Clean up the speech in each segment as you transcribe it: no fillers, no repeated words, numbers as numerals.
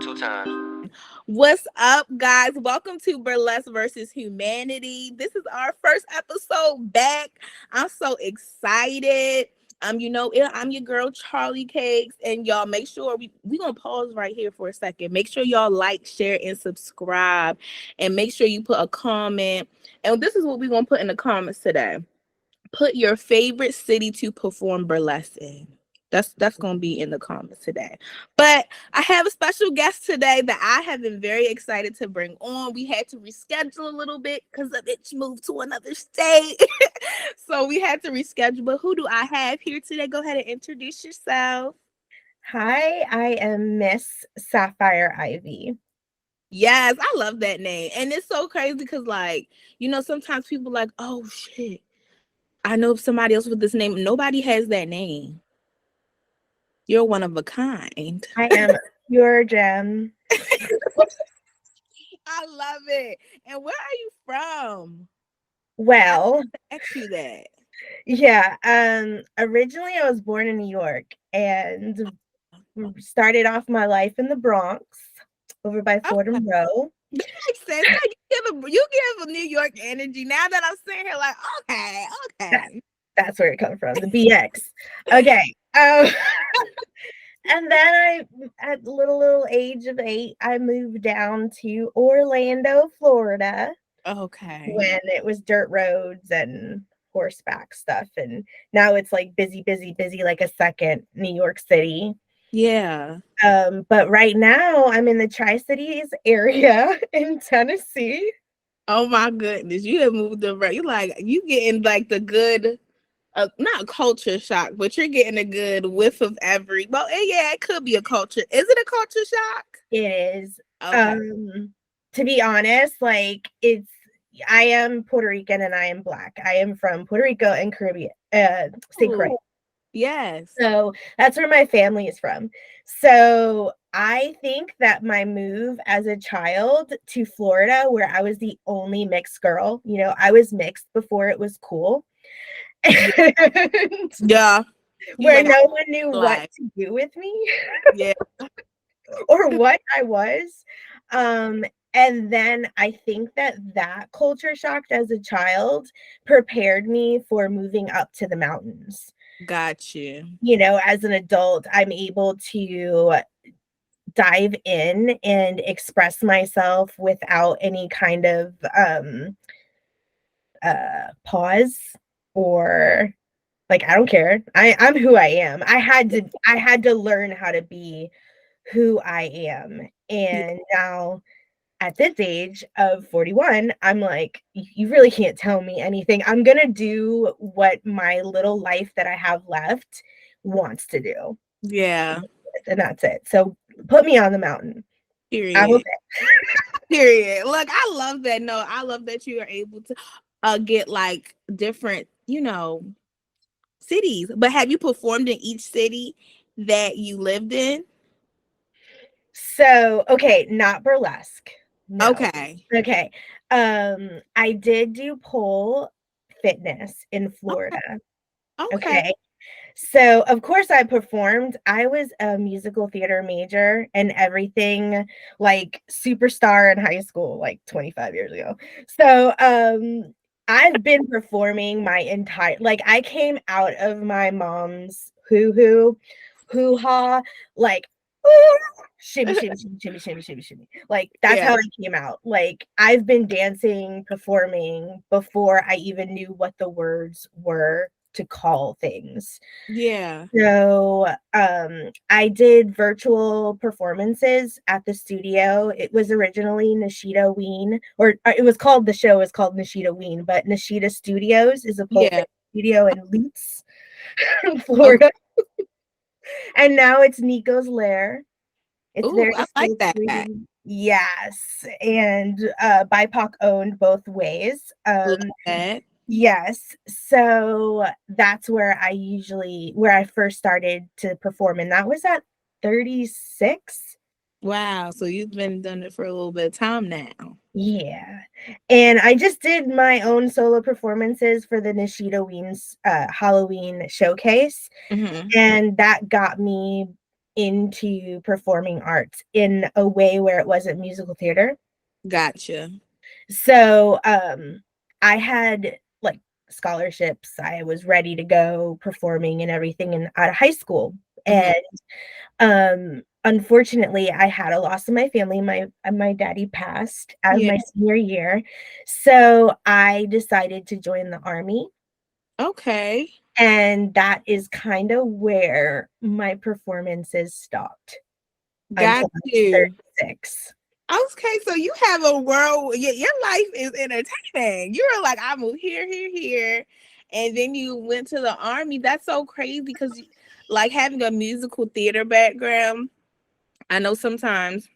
Two times. What's up, guys? Welcome to Burlesque versus Humanity. This is our first episode back. I'm so excited. I'm your girl Charlie Cakes, and y'all make sure we gonna pause right here for a second. Make sure y'all like, share, and subscribe, and make sure you put a comment. And this is what we're gonna put in the comments today. Put your favorite city to perform burlesque in. That's gonna be in the comments today. But I have a special guest today that I have been very excited to bring on. We had to reschedule a little bit because the bitch moved to another state. So we had to reschedule. But who do I have here today? Go ahead and introduce yourself. Hi, I am Miss Sapphire Ivy. Yes, I love that name. And it's so crazy because sometimes people like, oh shit, I know somebody else with this name. Nobody has that name. You're one of a kind. I am pure gem. I love it. And where are you from? Well, I asked you that. yeah, originally I was born in New York and started off my life in the Bronx over by Fordham Okay. Row. That makes sense. You give a New York energy. Now that I'm sitting here like, That, okay. that's where it comes from, the BX. Okay. Um, and then at little age of 8, I moved down to Orlando, Florida, Okay. when it was dirt roads and horseback stuff, and now it's like busy, busy, busy, like a second New York City. Yeah. But right now I'm in the Tri-Cities area in Tennessee. Oh my goodness. You have moved around. You getting like the good not culture shock, but you're getting a good whiff of yeah, it could be a culture. Is it a culture shock? It is. Okay. To be honest, I am Puerto Rican and I am Black. I am from Puerto Rico and Caribbean, St. Croix. Yes. So that's where my family is from. So I think that my move as a child to Florida, where I was the only mixed girl, I was mixed before it was cool. Yeah. Where no one knew what to do with me. Yeah. Or what I was. And then I think that culture shock as a child prepared me for moving up to the mountains. Got you. As an adult, I'm able to dive in and express myself without any kind of pause, or like, I don't care. I'm who I am. I had to learn how to be who I am. And now at this age of 41, I'm like, you really can't tell me anything. I'm going to do what my little life that I have left wants to do. Yeah. And that's it. So put me on the mountain. Period. Period. Look, I love that. No, I love that you are able to get like different, cities. But have you performed in each city that you lived in? So, okay, not burlesque. No. Okay. Okay. I did do pole fitness in Florida. Okay. Okay. So, of course, I performed. I was a musical theater major and everything, like superstar in high school, like 25 years ago. So, I've been performing my entire, like, I came out of my mom's hoo-ha, like, "Ooh, shimmy, shimmy, shimmy, shimmy, shimmy, shimmy, shimmy." Like, that's how I came out. Like, I've been dancing, performing before I even knew what the words were to call things. Yeah. So, I did virtual performances at the studio. It was originally Nishida Ween, or it was called, the show is called Nishida Ween, but Nishida Studios is a pole fit studio in Lutz, in Florida. And now it's Nico's Lair. It's very I like that. sultry. Yes, and BIPOC owned both ways. Love that. Yes. So that's where I first started to perform, and that was at 36. Wow. So you've been doing it for a little bit of time now. Yeah. And I just did my own solo performances for the Nishida Ween's Halloween showcase. Mm-hmm. And that got me into performing arts in a way where it wasn't musical theater. Gotcha. So I had like scholarships. I was ready to go performing and everything out of high school. Hmm. And unfortunately, I had a loss in my family. My daddy passed as Yeah. my senior year. So I decided to join the army. Okay. And that is kind of where my performances stopped Got until I was you. 36. Okay, so you have a world. Your life is entertaining. You were like, I moved here, here, here, and then you went to the army. That's so crazy because, like, having a musical theater background. I know sometimes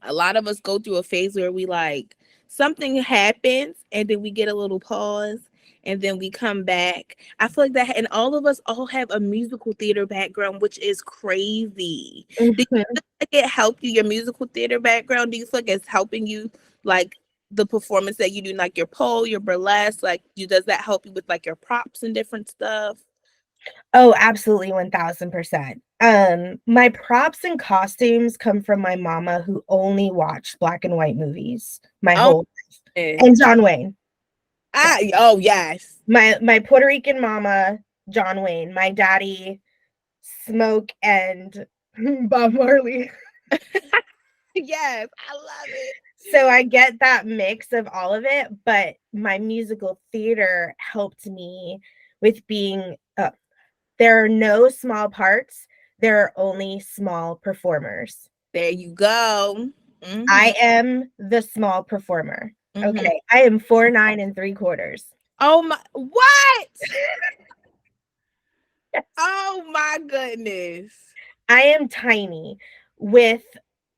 a lot of us go through a phase where we like something happens and then we get a little pause and then we come back. I feel like that, and all of us all have a musical theater background, which is crazy. Do you Mhm. feel like it helped you, your musical theater background? Do you feel like it's helping you, like the performance that you do, like your pole, your burlesque, like you, does that help you with like your props and different stuff? Oh, absolutely 1000%. My props and costumes come from my mama who only watched black and white movies my Oh, whole yeah. and John Wayne. Yeah. Oh yes. My Puerto Rican mama, John Wayne, my daddy, Smoke and Bob Marley. Yes, I love it. So I get that mix of all of it, but my musical theater helped me with being there are no small parts, there are only small performers. There you go. Mm-hmm. I am the small performer. Mm-hmm. Okay, I am 4'9 3/4. Oh my, what? Oh my goodness. I am tiny with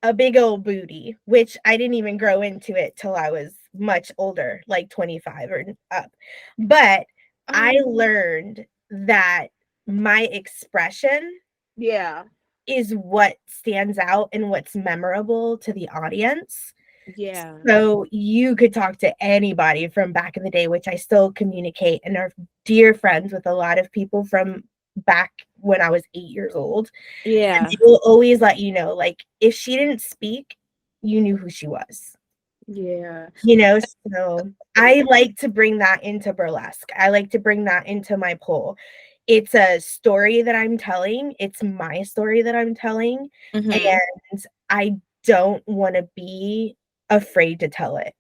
a big old booty, which I didn't even grow into it till I was much older, like 25 or up. But I Oh learned that my expression yeah. is what stands out and what's memorable to the audience. Yeah. So you could talk to anybody from back in the day, which I still communicate and are dear friends with a lot of people from back when I was 8 years old. And Yeah. they will always let you know, like, if she didn't speak, you knew who she was. Yeah. So I like to bring that into burlesque. I like to bring that into my pole. It's a story that I'm telling. It's my story that I'm telling. Mm-hmm. And I don't want to be afraid to tell it.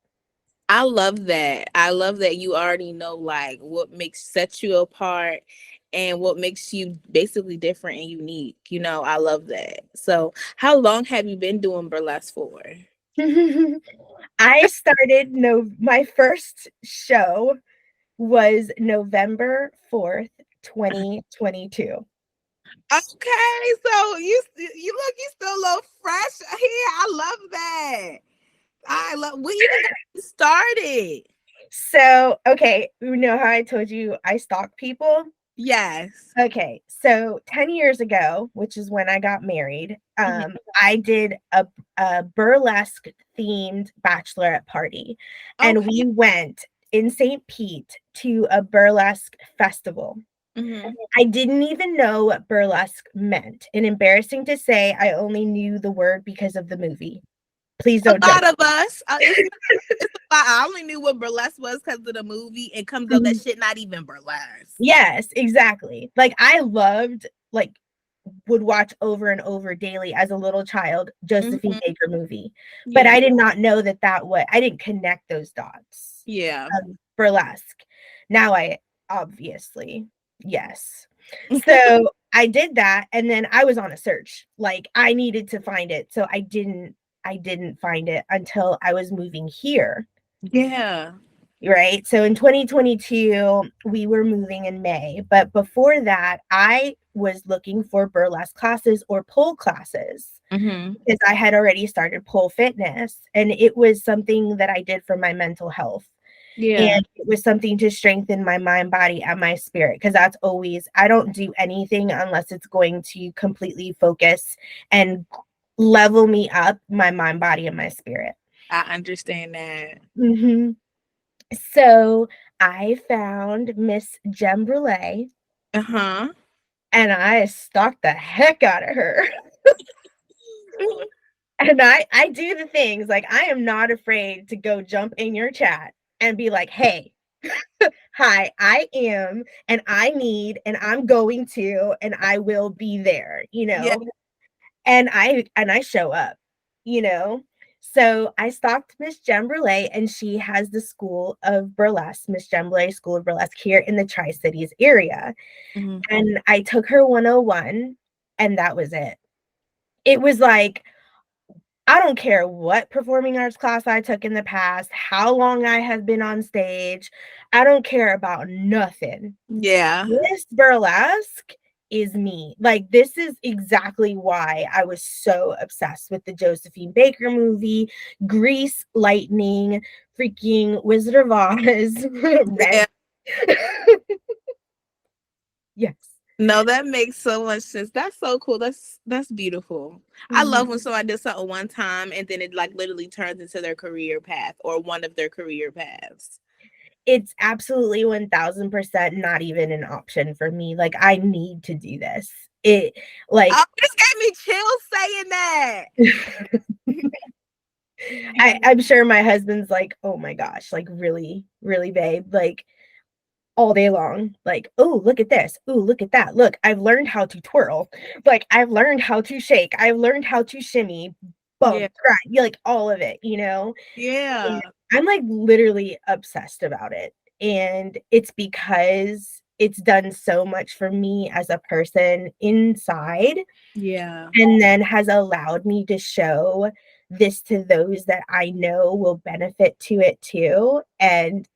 I love that. I love that you already know like what makes sets you apart and what makes you basically different and unique. I love that. So, how long have you been doing burlesque for? I started no my first show was November 4th, 2022. Okay, so you look, you still look fresh here. I love that. I love what even got you started. So, okay, you know how I told you I stalk people? Yes. Okay, so 10 years ago, which is when I got married, Mhm. I did a burlesque themed bachelorette party. And Okay. we went in St. Pete to a burlesque festival. Hmm. I didn't even know what burlesque meant. And embarrassing to say, I only knew the word because of the movie. Please A don't judge. lot of us. It's a lot. I only knew what burlesque was because of the movie, and comes out that Mhm. shit not even burlesque. Yes, exactly. Like I loved like would watch over and over daily as a little child Josephine Hmm. Baker movie. But Yeah. I did not know that what I didn't connect those dots Yeah. of burlesque. Now I obviously, yes. So I did that and then I was on a search. Like I needed to find it. So I didn't find it until I was moving here. Yeah. Right. So in 2022, we were moving in May. But before that, I was looking for burlesque classes or pole classes Hmm. because I had already started pole fitness. And it was something that I did for my mental health. Yeah. And it was something to strengthen my mind, body, and my spirit. Because that's always, I don't do anything unless it's going to completely focus and level me up, my mind, body, and my spirit. I understand that. Hmm. So I found Miss Gem Brulee Uh huh. and I stalked the heck out of her. And I do the things like I am not afraid to go jump in your chat and be like, hey, hi, I am, and I need, and I'm going to, and I will be there, Yeah. and I show up, you know. So I stalked Miss Jamberlay, and she has the School of Burlesque, Miss Jamberlay School of Burlesque here in the Tri-Cities area. Mhm. And I took her 101, and that was it. It was like, I don't care what performing arts class I took in the past, how long I have been on stage. I don't care about nothing. Yeah. This burlesque is me. Like, this is exactly why I was so obsessed with the Josephine Baker movie, Grease, Lightning, freaking Wizard of Oz, Yeah. Rent. Yes. No, that makes so much sense. That's so cool. That's beautiful. I love when somebody does something one time and then it like literally turns into their career path or one of their career paths. It's absolutely 1000% not even an option for me. Like, I need to do this. It Oh, like this gave me chills saying that. I'm sure my husband's like, oh my gosh, like really, really, babe, like all day long. Like, oh, look at this. Oh, look at that. Look, I've learned how to twirl. Like, I've learned how to shake. I've learned how to shimmy, Yeah. bump, grind, like all of it, you know? And Yeah. I'm like literally obsessed about it. And it's because it's done so much for me as a person inside, Yeah. and then has allowed me to show this to those that I know will benefit to it too. And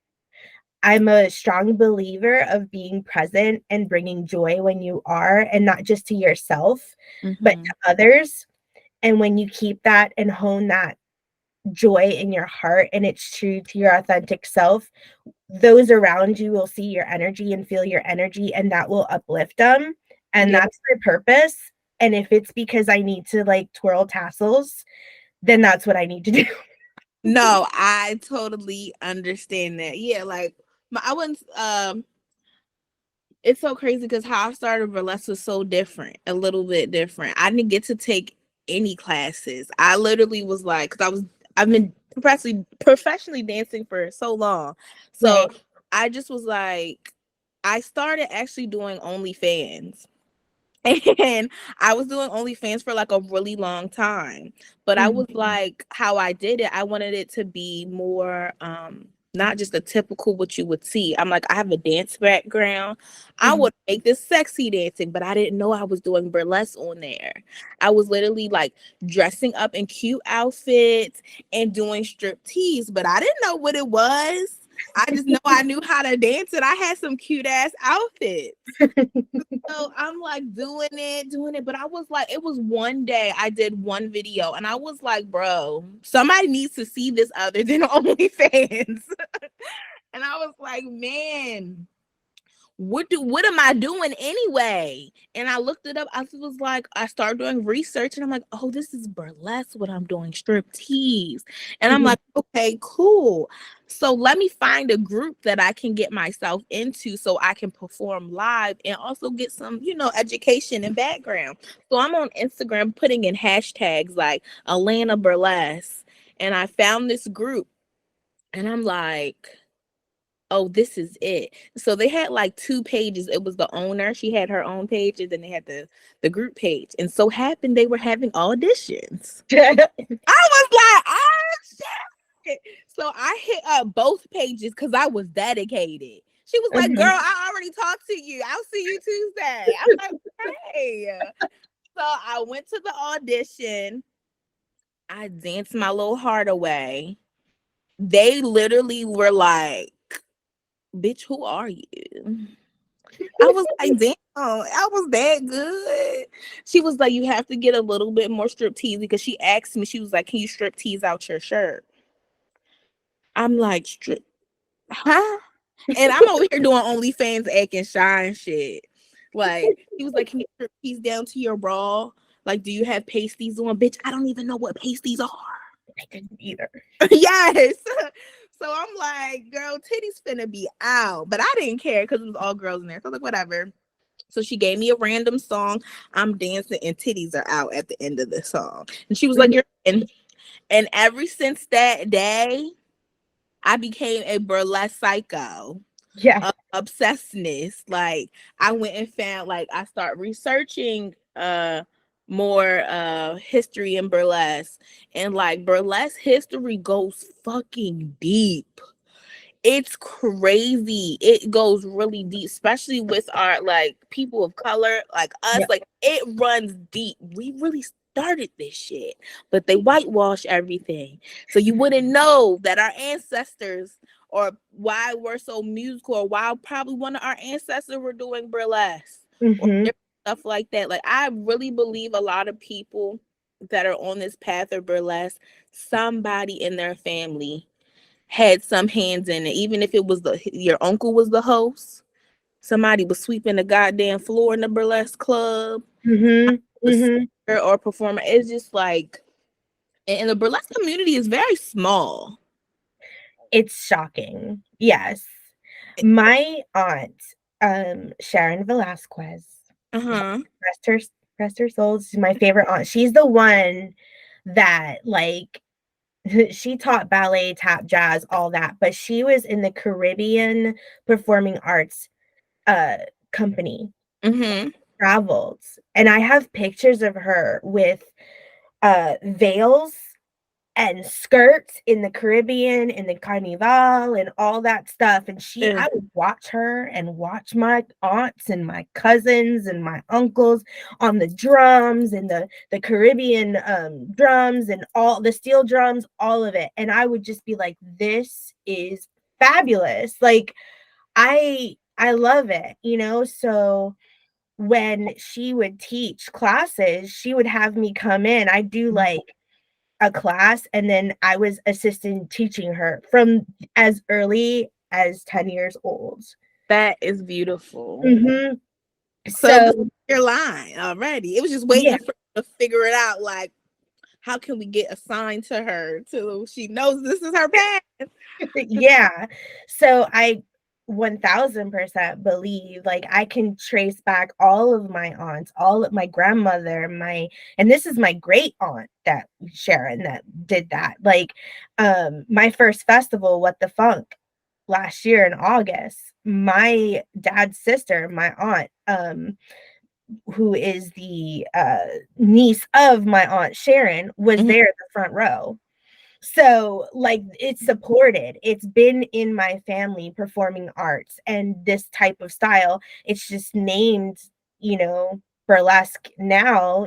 I'm a strong believer of being present and bringing joy when you are, and not just to yourself, but Mm-hmm. to others. And when you keep that and hone that joy in your heart and it's true to your authentic self, those around you will see your energy and feel your energy, and that will uplift them. And Yeah. that's my purpose. And if it's because I need to like twirl tassels, then that's what I need to do. No, I totally understand that. Yeah, like I wouldn't it's so crazy because how I started burlesque was so different, a little bit different. I didn't get to take any classes. I literally was like, because I've been professionally dancing for so long, so Right. I just was like, I started actually doing OnlyFans. And I was doing OnlyFans for like a really long time. But I Mhm. was like, how I did it, I wanted it to be more not just a typical what you would see. I'm like, I have a dance background. I Mhm. would make this sexy dancing, but I didn't know I was doing burlesque on there. I was literally like dressing up in cute outfits and doing strip tease, but I didn't know what it was. I just know I knew how to dance and I had some cute ass outfits. So I'm like doing it, but I was like, it was one day I did one video and I was like, bro, somebody needs to see this other than OnlyFans. And I was like, man, what am I doing anyway? And I looked it up. I was like, I started doing research and I'm like, oh, this is burlesque, what I'm doing, strip tease. And I'm Mhm. like, okay, cool. So let me find a group that I can get myself into so I can perform live and also get some, education and background. So I'm on Instagram putting in hashtags like Atlanta Burlesque. And I found this group and I'm like, oh, this is it. So they had like two pages. It was the owner, she had her own page, and then they had the group page. And so happened they were having auditions. I was like, oh shit. So I hit up both pages because I was dedicated. She was like, girl, Mhm. I already talked to you. I'll see you Tuesday. I'm like, hey. So I went to the audition. I danced my little heart away. They literally were like, bitch, who are you? I was like, damn, I was that good. She was like, you have to get a little bit more strip tease because she asked me, she was like, can you strip tease out your shirt? I'm like, strip, huh? And I'm over here doing OnlyFans acting shy and shit. Like, he was like, can you strip tease down to your bra? Like, do you have pasties on? Bitch, I don't even know what pasties are. I didn't either. Yes. So I'm like, girl, titties finna be out. But I didn't care because it was all girls in there. So I was like, whatever. So she gave me a random song. I'm dancing and titties are out at the end of the song. And she was like, Mhm. "You're in." And ever since that day, I became a burlesque psycho, Yeah. obsessionist. Like I went and found, like I start researching more history in burlesque, and like burlesque history goes fucking deep. It's crazy. It goes really deep, especially with our like people of color, like us. Yeah. Like it runs deep. We really started this shit, but they whitewash everything. So you wouldn't know that our ancestors, or why we're so musical, or why probably one of our ancestors were doing burlesque or Mhm. different stuff like that. Like I really believe a lot of people that are on this path of burlesque, somebody in their family had some hands in it, even if it was your uncle was the host, somebody was sweeping the goddamn floor in the burlesque club, Mhm. the Mhm. singer or performer. It's just like, and the burlesque community is very small. It's shocking. Yes. My aunt, Sharon Velasquez, Uh-huh. rest her rest her soul, she's my favorite aunt. She's the one that, like, she taught ballet, tap, jazz, all that, but she was in the Caribbean Performing Arts, uh, company, Mm-hmm. traveled, and I have pictures of her with, veils and skirts in the Caribbean, in the Carnival, and all that stuff. And I would watch her and watch my aunts and my cousins and my uncles on the drums and the Caribbean drums and all the steel drums, all of it. And I would just be like, this is fabulous. Like I love it, you know? So when she would teach classes, she would have me come in. I do like a class, and then I was assistant teaching her from as early as 10 years old. That is beautiful. Mhm. So this is So, your line already. It was just yeah. waiting for her to figure it out. Like, how can we get assigned to her till she knows this is her path? Yeah. So I 1000% believe, like, I can trace back all of my aunts, all of my grandmother, and this is my great aunt that Sharon that did that. Like, my first festival, What the Funk, last year in August, my dad's sister, my aunt, who is the niece of my aunt Sharon, was Mhm. there in the front row. So, like, it's supported. It's been in my family, performing arts and this type of style. It's just named, burlesque now,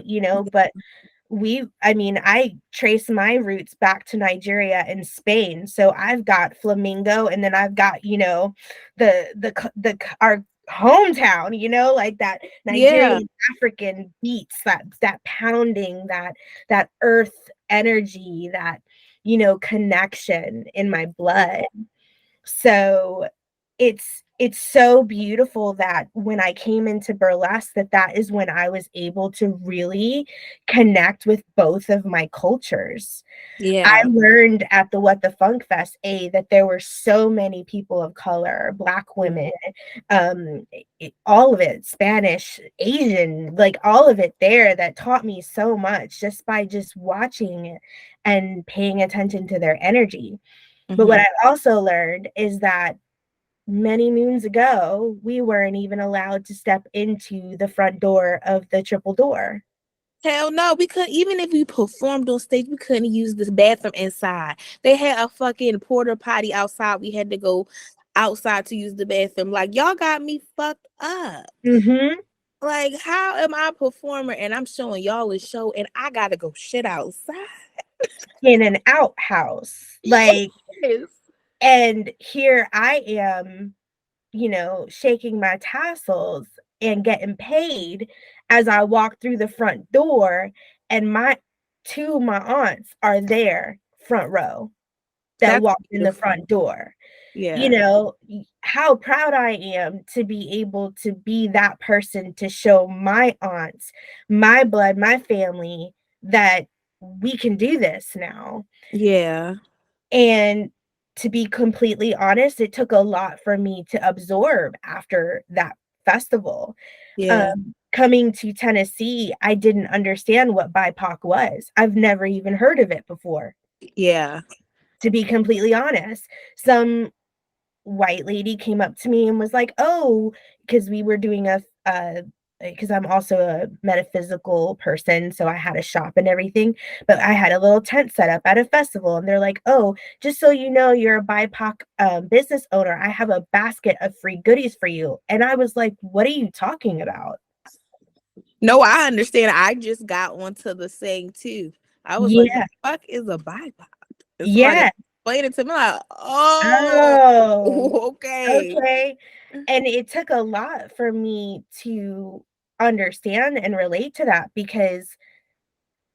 but I mean, I trace my roots back to Nigeria and Spain. So I've got flamingo, and then I've got, our hometown, like that Yeah, Nigerian African beats, that pounding, that earth energy, that, connection in my blood. So it's so beautiful that when I came into burlesque, that is when I was able to really connect with both of my cultures. I yeah, learned at the What the Funk Fest that there were so many people of color, Black women, all of it, Spanish, Asian, like all of it there, that taught me so much just by just watching and paying attention to their energy. But what hmm. I also learned is that many moons ago, we weren't even allowed to step into the front door of the triple door. Hell no, we couldn't. Even if we performed on stage, we couldn't use this bathroom inside. They had a fucking porta potty outside. We had to go outside to use the bathroom. Like, y'all got me fucked up. Mhm. Like, how am I a performer and I'm showing y'all a show and I gotta go shit outside? In an outhouse. Like, Yes. and here I am, shaking my tassels and getting paid as I walk through the front door, and my aunts are there front row that That's walked in the beautiful. front door. Yeah. How proud I am to be able to be that person to show my aunts, my blood, my family, that we can do this now. Yeah. And to be completely honest, it took a lot for me to absorb after that festival. Yeah. Coming to Tennessee, I didn't understand what BIPOC was. I've never even heard of it before, Yeah. to be completely honest. Some white lady came up to me and was like, "Oh," because we were doing because I'm also a metaphysical person, so I had a shop and everything, but I had a little tent set up at a festival, and they're like, "Oh, just so you know, you're a BIPOC business owner. I have a basket of free goodies for you." And I was like, "What are you talking about?" No, I understand. I just got onto the saying too. I was like, Yeah, "What the fuck is a BIPOC?" And somebody yeah. explained it to me. I'm like, oh, Oh, okay. okay. And it took a lot for me to understand and relate to that because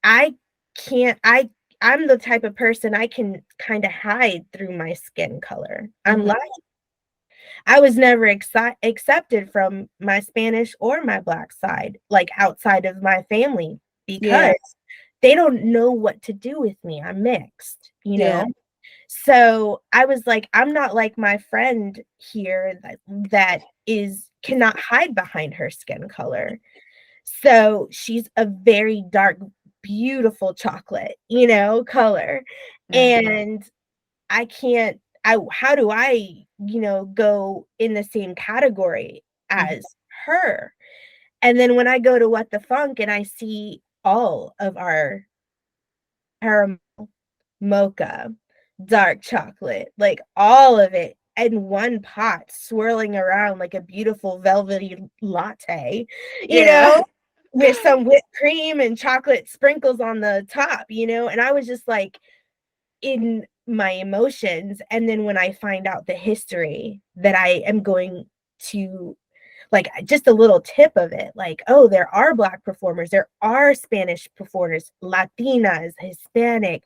I can't I'm the type of person I can kind of hide through my skin color. Mhm. I was never accepted from my Spanish or my black side, like outside of my family, Yeah. because they don't know what to do with me. I'm mixed, you Yeah. know? So I was like, I'm not like my friend here that is cannot hide behind her skin color. So she's a very dark, beautiful chocolate, color. Mhm. And I can't, how do I, go in the same category Mhm. as her? And then when I go to What the Funk and I see all of our caramel, mocha, dark chocolate, like all of it in one pot, swirling around like a beautiful velvety latte, you Yeah. know, with some whipped cream and chocolate sprinkles on the top, and I was just like in my emotions. And then when I find out the history that I am going to, like, just a little tip of it, like, oh, there are black performers, there are Spanish performers, Latinas, Hispanic,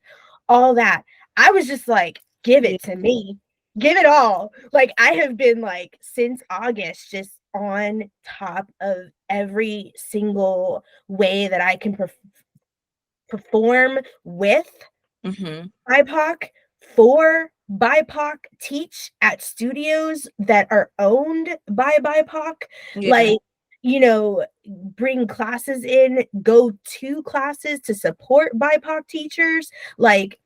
all that. I was just like, give Yeah. it to me, give it all. Like, I have been like since August just on top of every single way that I can perform with Mhm. BIPOC, for BIPOC, teach at studios that are owned by BIPOC, Yeah. like, bring classes in, go to classes to support BIPOC teachers. Like,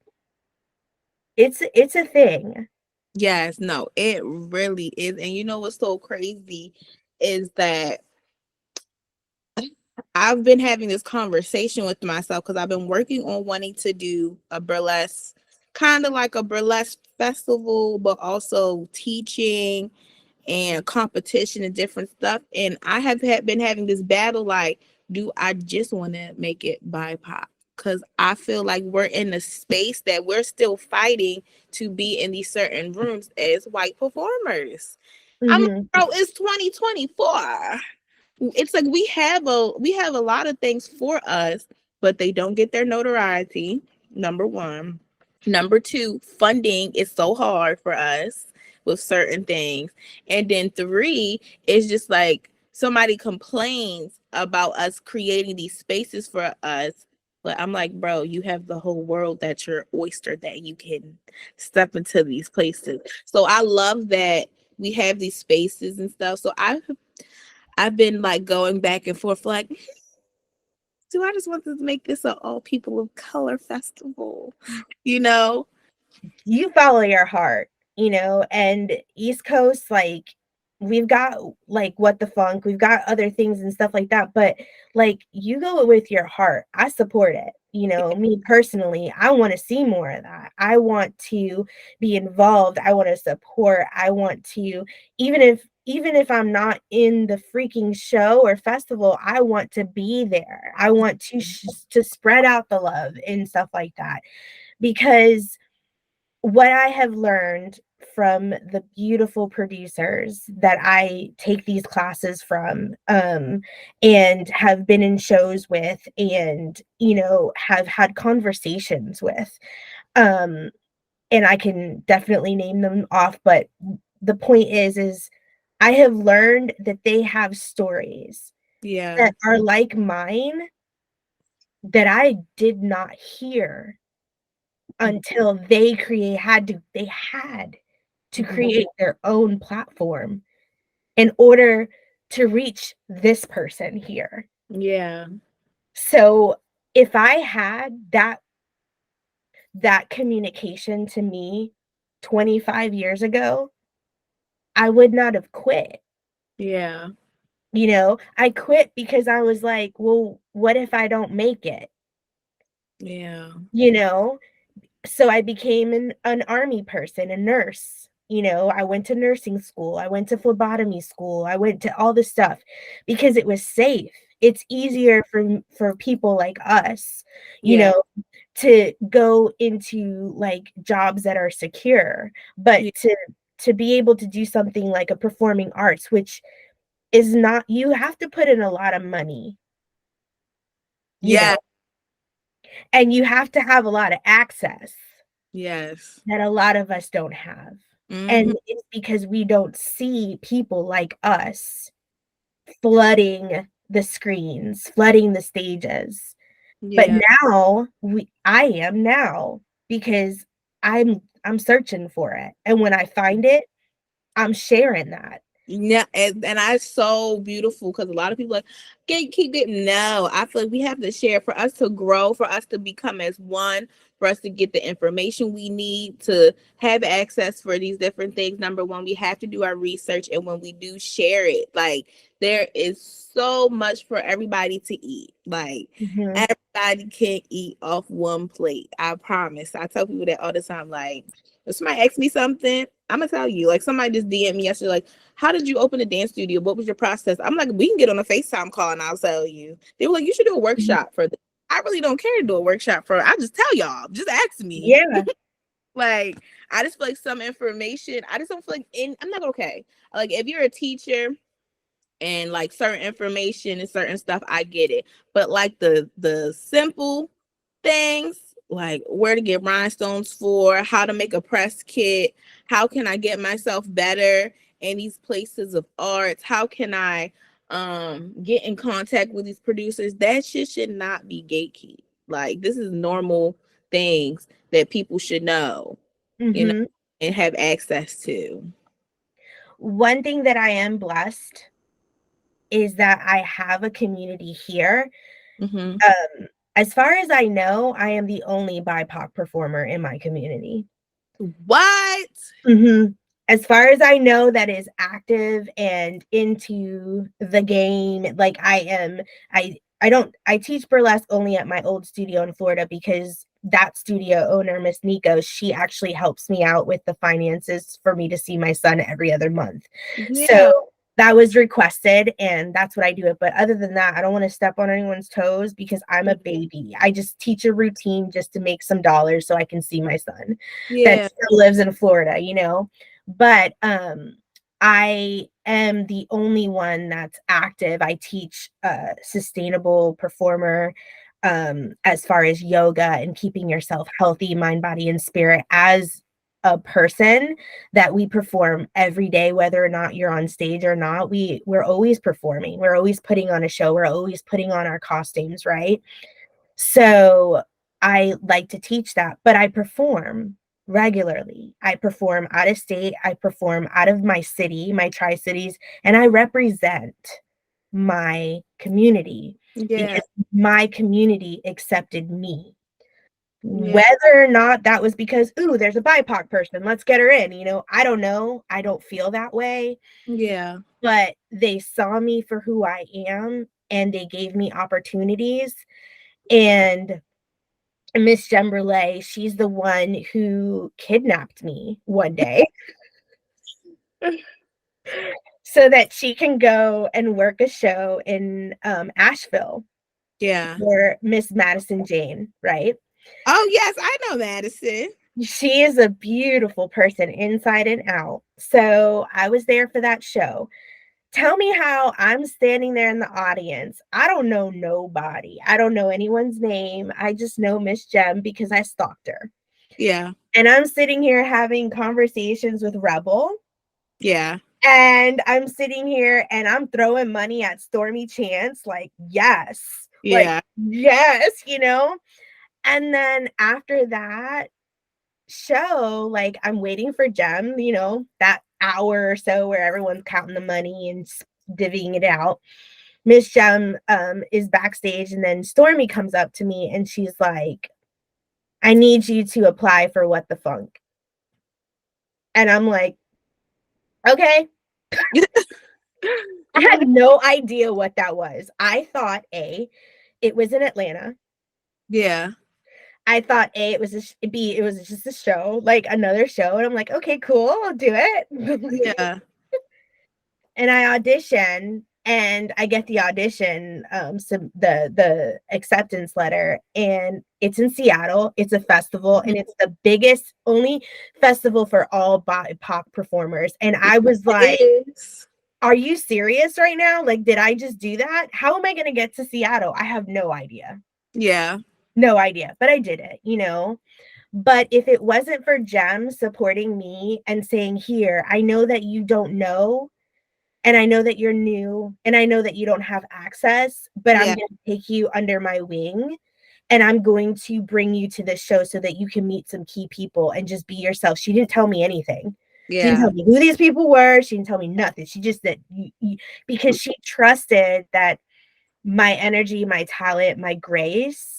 it's a thing. Yes, no, it really is. And you know what's so crazy is that I've been having this conversation with myself because I've been working on wanting to do a burlesque, kind of like a burlesque festival, but also teaching and competition and different stuff. And I have been having this battle like, do I just want to make it BIPOC? Because I feel like we're in a space that we're still fighting to be in these certain rooms as white performers. I'm like, Mhm. bro, it's 2024. It's like we have a lot of things for us, but they don't get their notoriety. Number one. Number two, funding is so hard for us with certain things. And then three, it's just like somebody complains about us creating these spaces for us. But I'm like, bro, you have the whole world at your oyster that you can step into these places. So I love that we have these spaces and stuff. So I've been like going back and forth, like, do I just want to make this an all people of color festival? You know? You follow your heart, and East Coast, like, we've got like What the Funk, we've got other things and stuff like that, but like, you go with your heart. I support it. Me personally, I want to see more of that. I want to be involved. I want to support. I want to, even if I'm not in the freaking show or festival, I want to be there. I want to spread out the love and stuff like that, because what I have learned from the beautiful producers that I take these classes from, and have been in shows with, and have had conversations with, um, and I can definitely name them off, but the point is I have learned that they have stories Yeah. that are like mine, that I did not hear until they had to Mhm. create their own platform in order to reach this person here. Yeah. So if I had that communication to me 25 years ago, I would not have quit. Yeah. I quit because I was like, well, what if I don't make it? Yeah. You know, so I became an army person, a nurse. I went to nursing school, I went to phlebotomy school, I went to all this stuff because it was safe. It's easier for people like us, you Yeah. know, to go into like jobs that are secure, but Yeah. to be able to do something like a performing arts, which is not, you have to put in a lot of money, you Yeah. know, and you have to have a lot of access Yes. that a lot of us don't have. Mm-hmm. And it's because we don't see people like us flooding the screens, flooding the stages. But Yeah. now I am now because I'm searching for it. And when I find it, I'm sharing that. Yeah, and I so beautiful because a lot of people like keep getting no. I feel like we have to share for us to grow, for us to become as one, for us to get the information we need to have access for these different things. Number one, we have to do our research, and when we do share it, like there is so much for everybody to eat. Like Mhm. everybody can't eat off one plate. I promise. I tell people that all the time. Like if somebody asks me something, I'm gonna tell you. Like somebody just DM me yesterday, like how did you open a dance studio? What was your process? I'm like, we can get on a FaceTime call and I'll tell you. They were like, you should do a Mhm. workshop for this. I really don't care to do a workshop for it. I just tell y'all. Just ask me. Yeah. Like, I just feel like some information, I just don't feel like I'm not okay. Like if you're a teacher and like certain information and certain stuff, I get it. But like the simple things, like where to get rhinestones for, how to make a press kit, how can I get myself better in these places of arts, how can I get in contact with these producers, that shit should not be gatekeep. Like this is normal things that people should know, you know, Mhm. and have access to. One thing that I am blessed is that I have a community here. Mm-hmm. As far as I know, I am the only BIPOC performer in my community. What? Mhm. As far as I know, that is active and into the game. Like I teach burlesque only at my old studio in Florida because that studio owner, Miss Nico, she actually helps me out with the finances for me to see my son every other month. So Yeah. that was requested and that's what I do it. But other than that, I don't want to step on anyone's toes because I'm a baby. I just teach a routine just to make some dollars so I can see my son that Yeah. still lives in Florida. But I am the only one that's active. I teach sustainable performer as far as yoga and keeping yourself healthy, mind, body, and spirit as a person that we perform every day, whether or not you're on stage or not. We're always performing. We're always putting on a show. We're always putting on our costumes, right? So I like to teach that, but I perform regularly. I perform out of state, I perform out of my city, my Tri Cities, and I represent my community Yeah. because my community accepted me. Yeah. Whether or not that was because, ooh, there's a BIPOC person, let's get her in. I don't know. I don't feel that way, Yeah. but they saw me for who I am and they gave me opportunities. And Miss Jemberlay, she's the one who kidnapped me one day so that she can go and work a show in Asheville Yeah. for Miss Madison Jane, right? Oh yes, I know Madison. She is a beautiful person inside and out. So I was there for that show. Tell me how I'm standing there in the audience. I don't know nobody. I don't know anyone's name. I just know Miss Jem because I stalked her. Yeah. And I'm sitting here having conversations with Rebel. Yeah. And I'm sitting here and I'm throwing money at Stormy Chance, Yeah. yes, And then after that show, like I'm waiting for Jem, that hour or so where everyone's counting the money and divvying it out. Miss Jem is backstage, and then Stormy comes up to me and she's like, I need you to apply for What the Funk. And I'm like, okay. I had no idea what that was. I thought it was in Atlanta. Yeah. I thought it was it was just a show, like another show, and I'm like, okay, cool, I'll do it. Yeah. And I audition, and I get the audition, the acceptance letter, and it's in Seattle. It's a festival, and it's the biggest, only festival for all BIPOC performers. And I was like, are you serious right now? Like, did I just do that? How am I going to get to Seattle? I have no idea. Yeah. No idea, but I did it, you know? But if it wasn't for Jem supporting me and saying, here, I know that you don't know, and I know that you're new, and I know that you don't have access, but I'm going to take you under my wing, and I'm going to bring you to this show so that you can meet some key people and just be yourself. She didn't tell me anything. Yeah. She didn't tell me who these people were. She didn't tell me nothing. She just said, because she trusted that my energy, my talent, my grace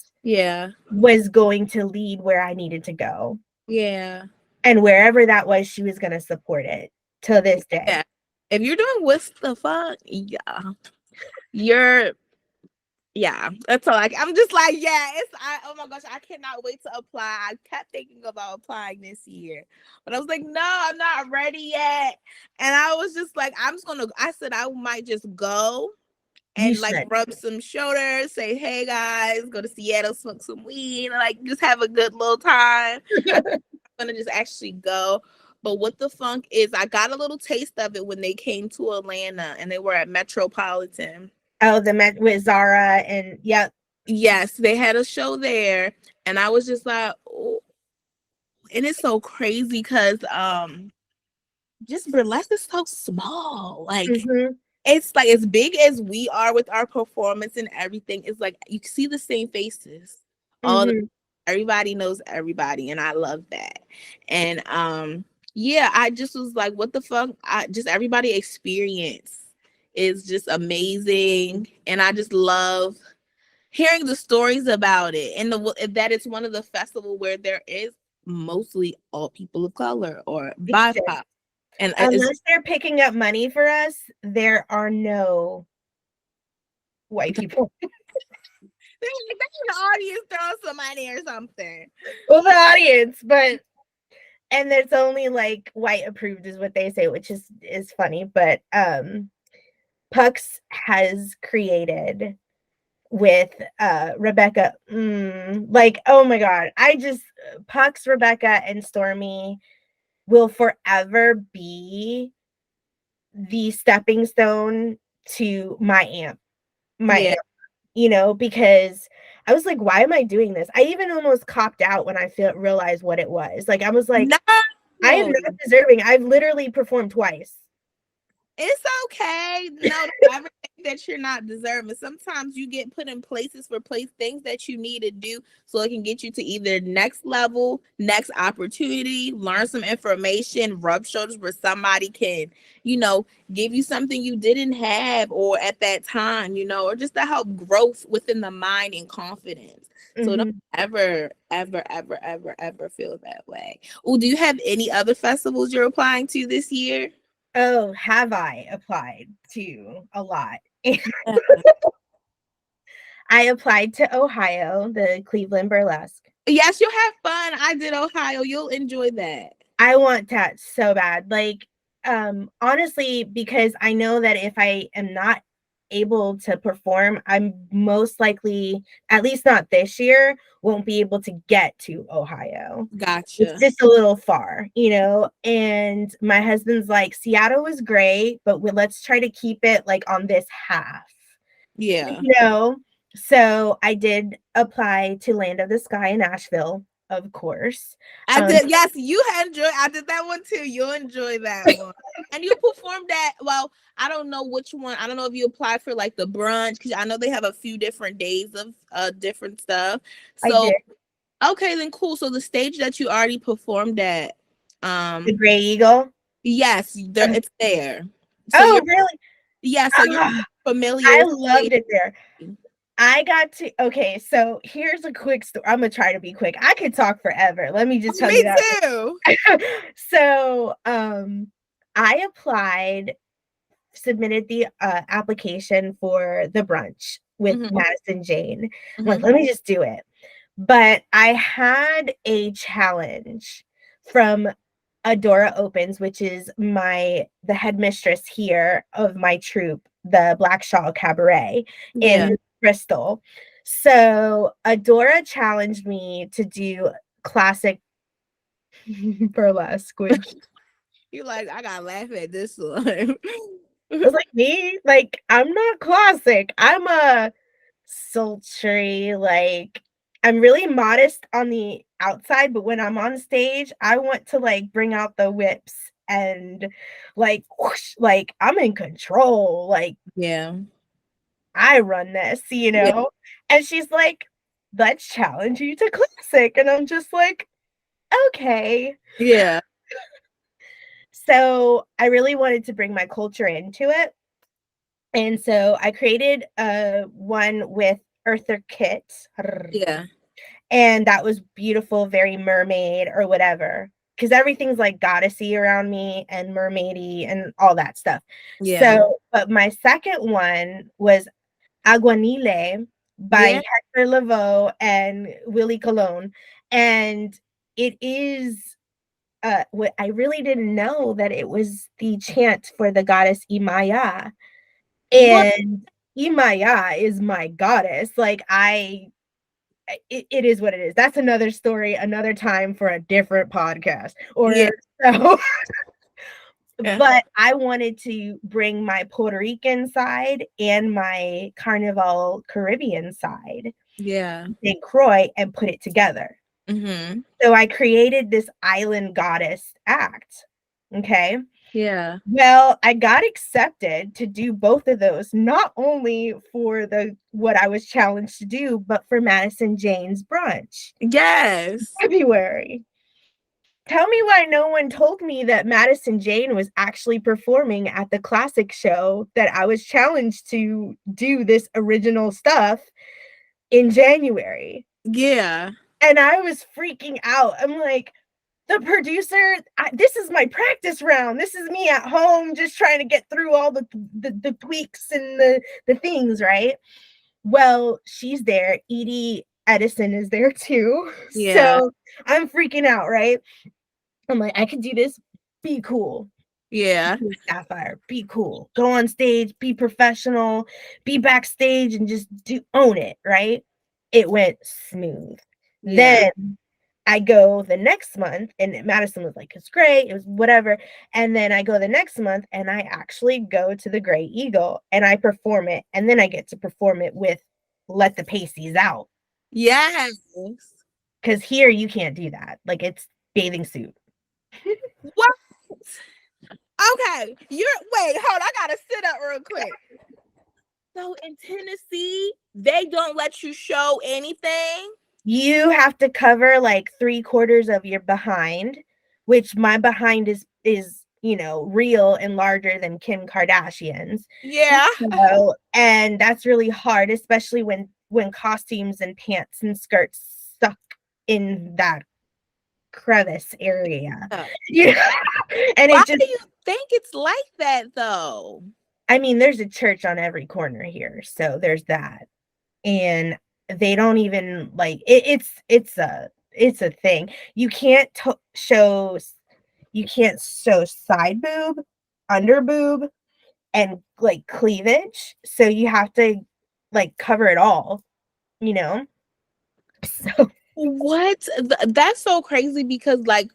was going to lead where I needed to go. Yeah. And wherever that was, she was going to support it to this day. Yeah. If you're doing What the Fuck, you're that's all. Like, I'm just like, oh my gosh, I cannot wait to apply. I kept thinking about applying this year, but I was like, no, I'm not ready yet. And I was just like, I said I might just go and like rub some shoulders, say, hey guys, go to Seattle, smoke some weed, and like just have a good little time. I'm gonna just actually go. But What the Funk is, I got a little taste of it when they came to Atlanta and they were at Metropolitan. Oh, with Zara and yes, they had a show there, and I was just like, oh. And it's so crazy because just Burlesque is so small. Like it's like as big as we are with our performance and everything. It's like you see the same faces. Everybody knows everybody, and I love that. And I just was like, what the fuck? Just everybody experience is just amazing, and I just love hearing the stories about it, and that it's one of the festival where there is mostly all people of color or BIPOC. And unless they're picking up money for us, there are no white people. They're the audience throwing some money or something. Well, the audience, but and it's only like white approved is what they say, which is funny. But Pucks has created with Rebecca, like, oh my god, Pucks, Rebecca, and Stormy will forever be the stepping stone to my amp, you know, because I was like, why am I doing this? I even almost copped out when I realized what it was. Like, I was like, no. I am not deserving. I've literally performed twice. It's okay. No, don't ever think that you're not deserving. Sometimes you get put in places for things that you need to do so it can get you to either next level, next opportunity, learn some information, rub shoulders where somebody can, you know, give you something you didn't have or at that time, you know, or just to help growth within the mind and confidence. So don't ever, ever, ever, ever, ever feel that way. Oh, do you have any other festivals you're applying to this year? Oh, have I applied to a lot? I applied to Ohio, the Cleveland Burlesque. Yes, you'll have fun. I did Ohio. You'll enjoy that. I want that so bad. Like, honestly, because I know that if I am not able to perform, I'm most likely, at least not this year, won't be able to get to Ohio. Gotcha. It's just a little far, you know. And my husband's like, Seattle was great, but let's try to keep it like on this half. Yeah. You know. So I did apply to Land of the Sky in Asheville, of course. I did. Yes, you enjoy. I did that one too. You'll enjoy that one. And you performed that. Well, I don't know which one. I don't know if you applied for like the brunch, because I know they have a few different days of different stuff. So okay, then cool. So the stage that you already performed at, the Gray Eagle. Yes, it's there. So really? Yeah, so you're Ah, familiar I with loved stage. it there. I got to okay, so here's a quick story. I'm gonna try to be quick. I could talk forever. Let me just Oh, tell you me that. too. So, I applied, submitted the application for the brunch with Hmm. Madison Jane. I'm like, Hmm. let me just do it. But I had a challenge from Adora Opens, which is the headmistress here of my troupe, the Black Shawl Cabaret Yeah. in Bristol. So Adora challenged me to do classic burlesque, which You like, I gotta laugh at this one. I was like, me? Like, I'm not classic. I'm a sultry, like, I'm really modest on the outside, but when I'm on stage, I want to like bring out the whips and like whoosh, like I'm in control. Like Yeah. I run this, you Yeah. know? And she's like, let's challenge you to classic. And I'm just like, okay. Yeah. So I really wanted to bring my culture into it. And so I created one with Earther Kit, Yeah. and that was beautiful, very mermaid or whatever. Because everything's like goddessy around me and mermaidy and all that stuff. Yeah. So, but my second one was Aguanile by Yeah. Hector Lavoe and Willie Colon. And it is what I really didn't know that it was the chant for the goddess Imaya. What? And Imaya is my goddess. Like it is what it is. That's another story, another time for a different podcast. Yeah. Or so Yeah. but I wanted to bring my Puerto Rican side and my Carnival Caribbean side, Yeah. St. Croix, and put it together. Hmm. So I created this island goddess act. Okay. Yeah. Well, I got accepted to do both of those, not only for the what I was challenged to do, but for Madison Jane's brunch Yes. February. Tell me why no one told me that Madison Jane was actually performing at the classic show that I was challenged to do this original stuff in January. Yeah. And I was freaking out. I'm like, the producer, this is my practice round. This is me at home just trying to get through all the tweaks and the things, right? Well, she's there. Edie Edison is there too. Yeah. So I'm freaking out, right? I'm like, I could do this. Be cool. Yeah. Sapphire, be cool. Go on stage, be professional, be backstage, and just own it, right? It went smooth. Yeah. Then I go the next month, and Madison was like, it's great, it was whatever. And then I go the next month, and I actually go to the Gray Eagle and I perform it, and then I get to perform it with Let the Pasties Out. Yes. Because here you can't do that. Like it's bathing suit. What? Okay. You're wait, hold on. I gotta sit up real quick. So in Tennessee, they don't let you show anything. You have to cover like 3/4 of your behind, which my behind is real and larger than Kim Kardashian's. Yeah. And that's really hard, especially when costumes and pants and skirts stuck in that crevice area. Yeah. And Why it just do you think it's like that though? I mean, there's a church on every corner here, so there's that. And they don't even like it's a thing. You can't show side boob, under boob, and like cleavage. So you have to like cover it all, you know? So What? That's so crazy because like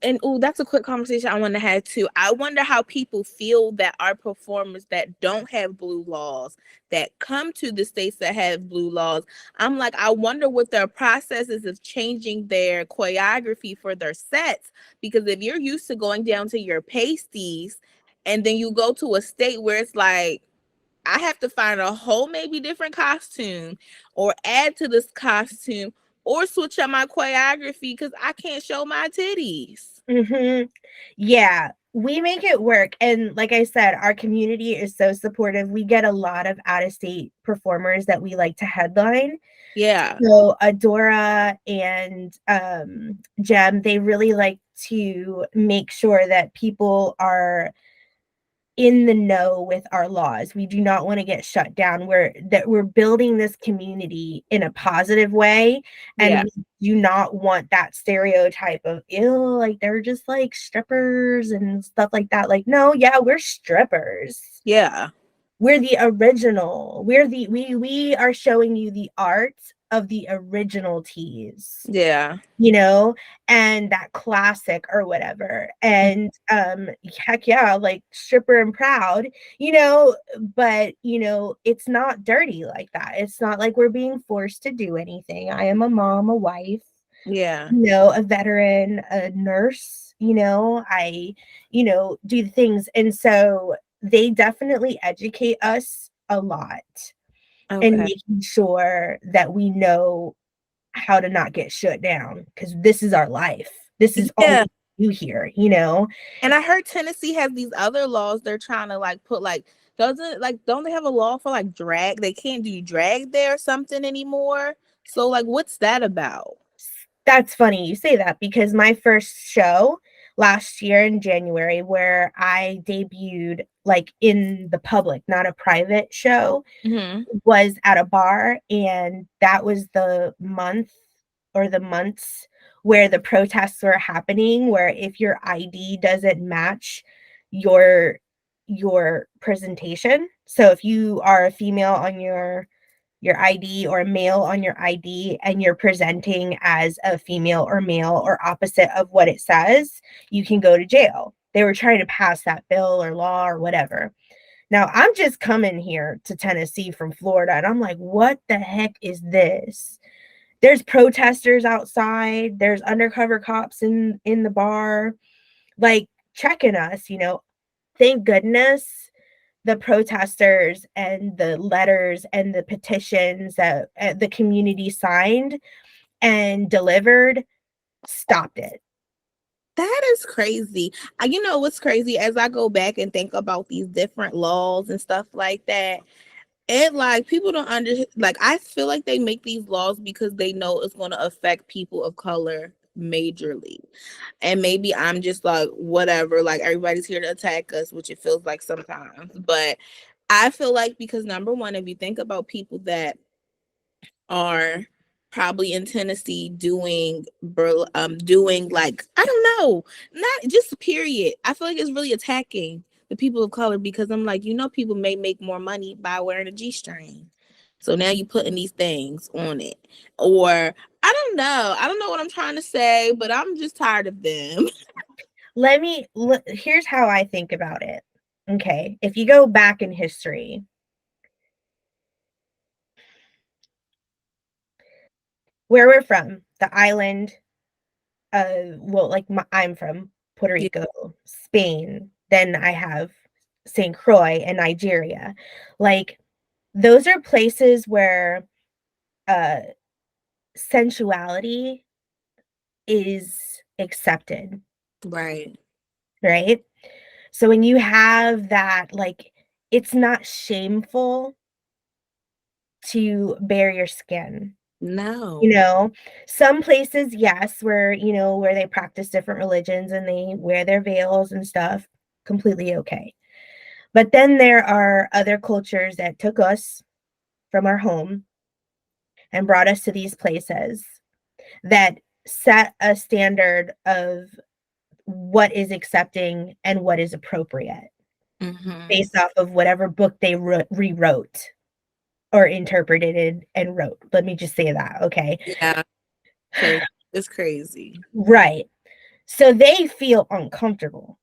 and oh, that's a quick conversation I want to have too. I wonder how people feel that are performers that don't have blue laws that come to the states that have blue laws. I'm like, I wonder what their process is of changing their choreography for their sets because if you're used to going down to your pasties and then you go to a state where it's like I have to find a whole maybe different costume or add to this costume or switch up my choreography because I can't show my titties. yeah. we make it work. And like I said, our community is so supportive. We get a lot of out of state performers that we like to headline. Yeah. So Adora and Jem, they really like to make sure that people are in the know with our laws. We do not want to get shut down. We're building this community in a positive way, and Yeah. we do not want that stereotype of ill, like they're just like strippers and stuff like that. Like, no, yeah, we're strippers. Yeah. We're the original. We are showing you the art of the original teas, Yeah. you know, and that classic or whatever. And heck yeah, like stripper and proud, you know, but you know, it's not dirty like that. It's not like we're being forced to do anything. I am a mom, a wife, Yeah. you know, a veteran, a nurse, you know, you know, do the things. And so they definitely educate us a lot in Okay. making sure that we know how to not get shut down, because this is our life. This is all Yeah. we do here, you know? And I heard Tennessee has these other laws they're trying to like put like doesn't like don't they have a law for like drag? They can't do drag there or something anymore. So like what's that about? That's funny you say that, because my first show last year in January, where I debuted like in the public, not a private show, Mhm. was at a bar, and that was the month or the months where the protests were happening, where if your ID doesn't match your your presentation, so if you are a female on your ID or a male on your ID and you're presenting as a female or male or opposite of what it says, you can go to jail. They were trying to pass that bill or law or whatever. Now, I'm just coming here to Tennessee from Florida, and I'm like, what the heck is this? There's protesters outside, there's undercover cops in the bar, like checking us, you know. Thank goodness the protesters and the letters and the petitions that the community signed and delivered stopped it. That is crazy. You know what's crazy as I go back and think about these different laws and stuff like that. It like people don't under like I feel like they make these laws because they know it's going to affect people of color majorly. And maybe I'm just like whatever, like everybody's here to attack us, which it feels like sometimes. But I feel like because number one, if you think about people that are probably in Tennessee doing like I don't know, not just period. I feel like it's really attacking the people of color because I'm like, people may make more money by wearing a G-string. So now you putting these things on it. Or I don't know. I don't know what I'm trying to say, but I'm just tired of them. Here's how I think about it. Okay, if you go back in history, where we're from, the island, well, like I'm from Puerto Yeah. Rico, Spain, then I have St. Croix and Nigeria. Like, those are places where uh sensuality is accepted, Right. right? So when you have that, like, it's not shameful to bare your skin. You No. know, some places, yes, where, you know, where they practice different religions and they wear their veils and stuff, completely okay. But then there are other cultures that took us from our home and brought us to these places that set a standard of what is accepting and what is appropriate Mm-hmm. based off of whatever book they rewrote or interpreted and wrote. Let me just say that, okay? Yeah. Crazy. It's crazy. Right. So they feel uncomfortable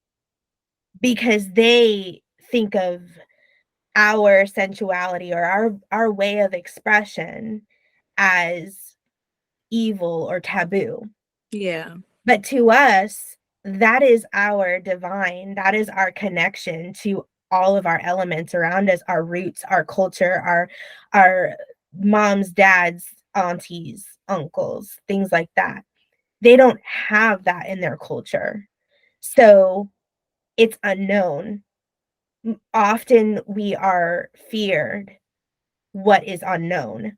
because they think of our sensuality or our way of expression as evil or taboo. Yeah. But to us, that is our divine, that is our connection to all of our elements around us, our roots, our culture, our moms, dads, aunties, uncles, things like that. They don't have that in their culture. So it's unknown. Often we are feared what is unknown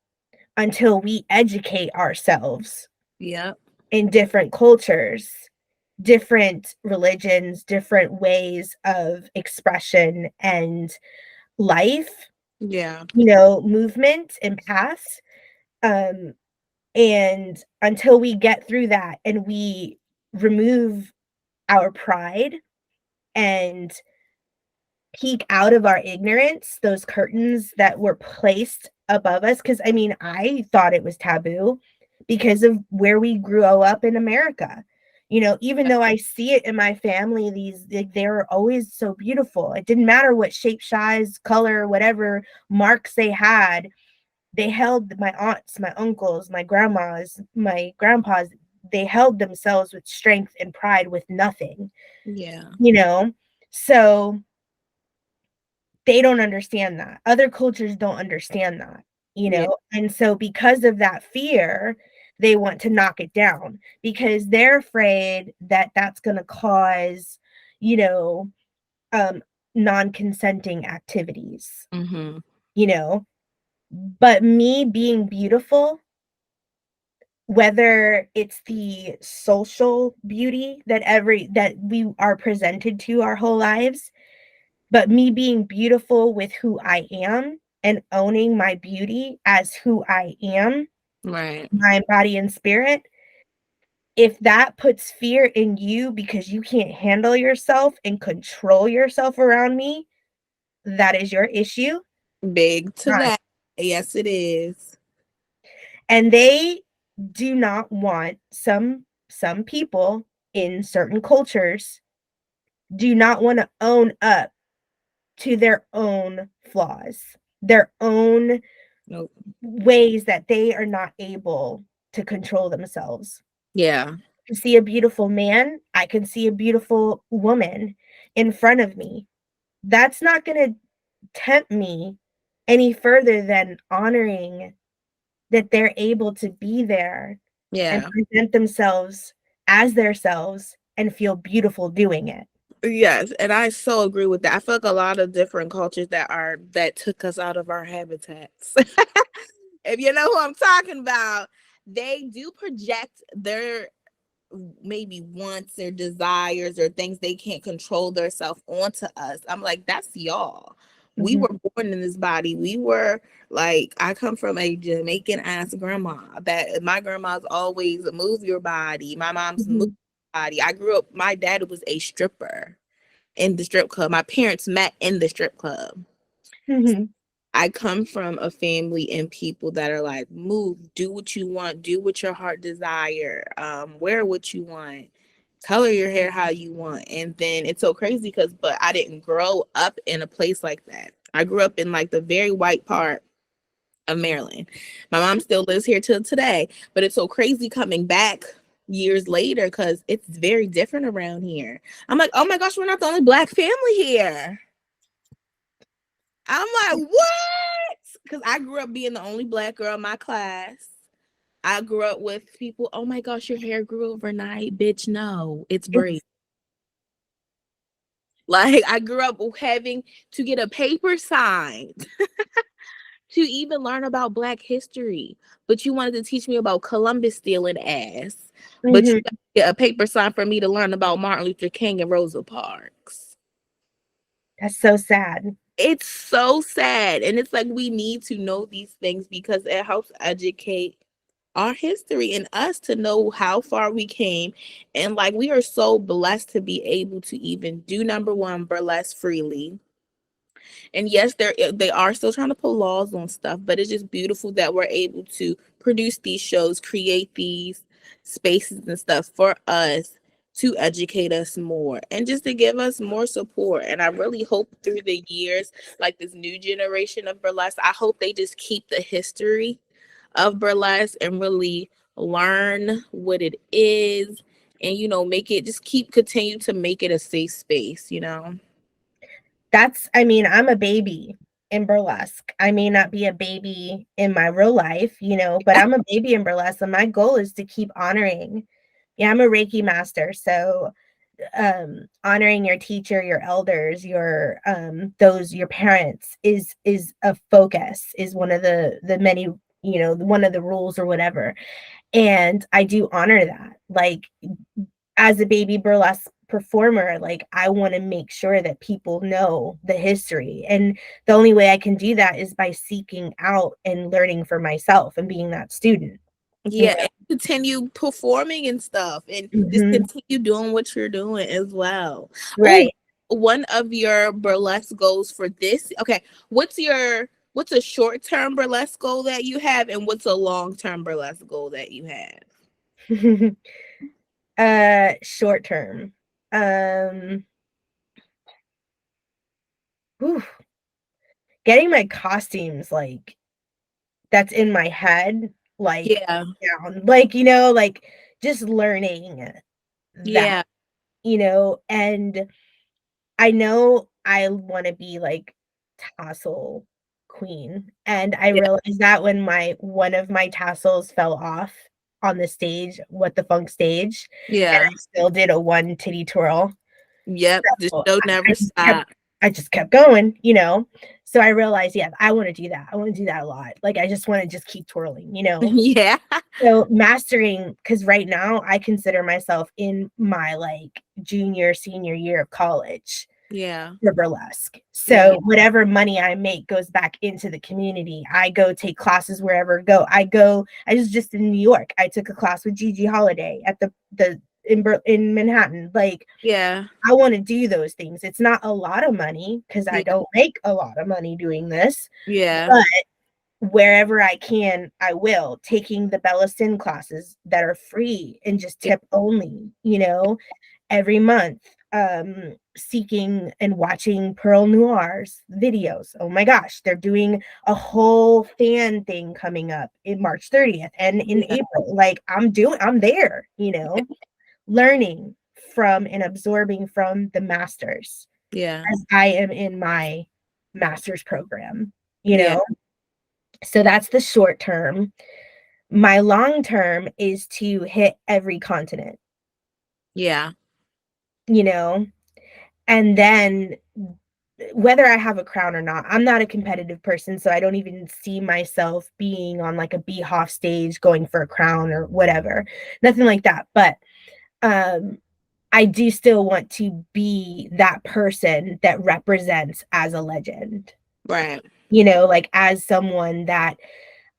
until we educate ourselves Yep. in different cultures, different religions, different ways of expression and life, Yeah. movement and paths. Um, and until we get through that and we remove our pride and peek out of our ignorance, those curtains that were placed above us. Because I mean, I thought it was taboo because of where we grew up in America. Even though I see it in my family, these like, they were always so beautiful. It didn't matter what shape, size, color, whatever marks they had. They held my aunts, my uncles, my grandmas, my grandpas. They held themselves with strength and pride with nothing. Yeah. You know, so they don't understand that. Other cultures don't understand that, Yeah. And so because of that fear, they want to knock it down because they're afraid that that's going to cause, you know, um non-consenting activities, Mm-hmm. you know. But me being beautiful, whether it's the social beauty that we are presented to our whole lives, but me being beautiful with who I am and owning my beauty as who I am, Right. mind, body, and spirit, if that puts fear in you because you can't handle yourself and control yourself around me, that is your issue, Big to not. that. Yes, it is. And they do not want some people in certain cultures do not want to own up to their own flaws, their own Nope. ways that they are not able to control themselves. Yeah. To see a beautiful man, I can see a beautiful woman in front of me. That's not going to tempt me any further than honoring that they're able to be there and Yeah. present themselves as themselves and feel beautiful doing it. Yes, and I so agree with that. I feel like a lot of different cultures that took us out of our habitats. If you know who I'm talking about, they do project their maybe wants or desires or things they can't control themselves onto us. I'm like, that's y'all. We Mhm, were born in this body. We were like, I come from a Jamaican ass grandma that my grandma's always move your body. My mom's move mhm, body. I grew up, my dad was a stripper in the strip club. My parents met in the strip club. mhm. I come from a family and people that are like, move, do what you want, do what your heart desire, wear what you want, color your hair how you want. And then it's so crazy but I didn't grow up in a place like that. I grew up in like the very white part of Maryland. My mom still lives here till today, but it's so crazy coming back years later because it's very different around here. I'm like, oh my gosh, we're not the only black family here. I'm like, what? Because I grew up being the only black girl in my class. I grew up with people, oh my gosh, your hair grew overnight. Bitch, no, it's braid. It's Like, I grew up having to get a paper signed to even learn about Black history. But you wanted to teach me about Columbus stealing ass. But you mhm. got to get a paper signed for me to learn about Martin Luther King and Rosa Parks. That's so sad. It's so sad. And it's like we need to know these things because it helps educate our history and us to know how far we came. And like we are so blessed to be able to even do number one burlesque freely. And yes, they are still trying to put laws on stuff, but it's just beautiful that we're able to produce these shows, create these spaces and stuff for us to educate us more and just to give us more support. And I really hope through the years, like this new generation of burlesque, I hope they just keep the history of burlesque and really learn what it is and make it just keep continue to make it a safe space. I mean, I'm a baby in burlesque. I may not be a baby in my real life, but I'm a baby in burlesque. And my goal is to keep honoring. Yeah, I'm a Reiki master. So honoring your teacher, your elders, your parents is a focus, is one of the many, one of the rules or whatever. And I do honor that. Like, as a baby burlesque performer, like, I want to make sure that people know the history. And the only way I can do that is by seeking out and learning for myself and being that student. You Yeah, and continue performing and stuff, and know? just Hmm. continue doing what you're doing as well. Oh, Right. one of your burlesque goals for this. Okay, what's a short term burlesque goal that you have, and what's a long term burlesque goal that you have? Short term. Um, whew, getting my costumes, like, that's in my head, like, Yeah, down. Like, like, just learning that, yeah, and I know I want to be like tassel queen. And I yeah, realized that when my one of my tassels fell off on the stage, what the funk stage, and yeah. I still did a one titty twirl. Yep. The So show I never just kept stopped. I just kept going. So I realized, yeah, I want to do that. I want to do that a lot. Like, I just want to just keep twirling. Yeah, So mastering, because right now I consider myself in my like junior, senior year of college yeah, for burlesque. yeah, So whatever money I make goes back into the community. I go take classes wherever I go. I was just in New York. I took a class with Gigi Holiday at the in Manhattan. Like, yeah, I want to do those things. It's not a lot of money because I yeah, don't make a lot of money doing this, yeah, but wherever I can, I will. Taking the Bella Sin classes that are free and just yeah, tip only, every month. Seeking and watching Pearl Noir's videos. Oh my gosh, they're doing a whole fan thing coming up in March 30th and in yeah, April. Like, I'm there, learning from and absorbing from the masters yeah, as I am in my master's program, you yeah, know? So that's the short term. My long term is to hit every continent, yeah, you know, and then whether I have a crown or not, I'm not a competitive person. So I don't even see myself being on like a Beehoff stage going for a crown or whatever, nothing like that. But um, I do still want to be that person that represents as a legend, right. like, as someone that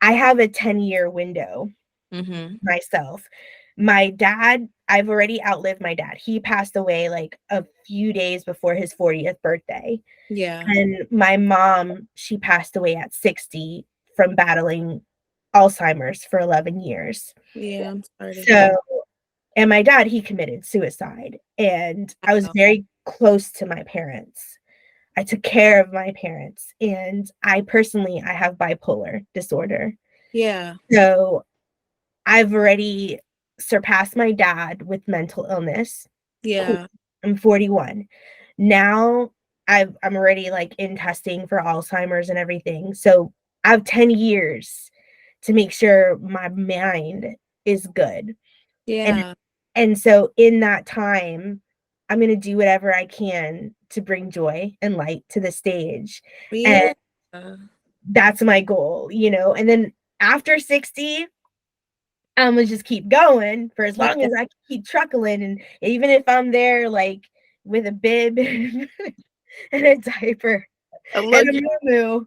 I have a 10-year window Mm-hmm. myself. My dad, I've already outlived my dad. He passed away like a few days before his 40th birthday. Yeah, And my mom, she passed away at 60 from battling Alzheimer's for 11 years. yeah. I'm sorry to So, hear. and my dad, he committed suicide. And I was Wow. very close to my parents. I took care of my parents. And I have bipolar disorder. Yeah, So I've already surpassed my dad with mental illness. Cool. yeah, I'm 41. Now I'm already like in testing for Alzheimer's and everything. So I have 10 years to make sure my mind is good. And yeah, and so in that time, I'm going to do whatever I can to bring joy and light to the stage. And yeah, that's my goal. And then after 60, I'm gonna just keep going for as long yeah. as I can keep truckling. And even if I'm there like with a bib and a diaper and Look, a moo,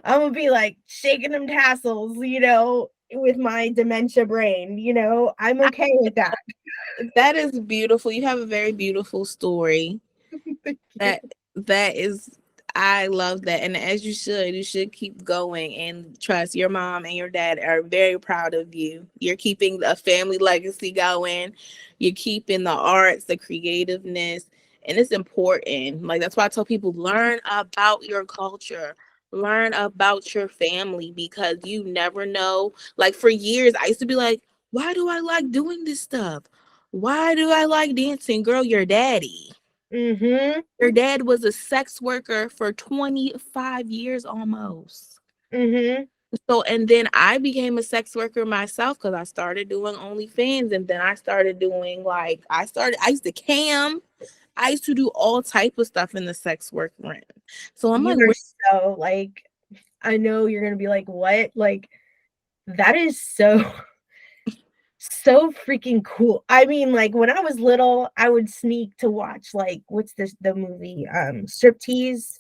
I'm gonna be like shaking them tassels, with my dementia brain. I'm okay with that. that is beautiful. You have a very beautiful story. Thank you. That that is I love that. And as you should. You should keep going and trust your mom and your dad are very proud of you. You're keeping a family legacy going. You're keeping the arts, the creativeness, and it's important. Like that's why I tell people learn about your culture. Learn about your family because you never know. Like for years I used to be like, why do I like doing this stuff? Why do I like dancing? Girl, your daddy. Mm-hmm. Your dad was a sex worker for 25 years almost. Mm-hmm. So, and then I became a sex worker myself because I started doing OnlyFans and then I started doing I used to cam. I used to do all type of stuff in the sex work realm. So I'm You like, are so like, I know you're gonna be like, what? Like, that is so so freaking cool. I mean, like when I was little, I would sneak to watch like what's this the movie Striptease.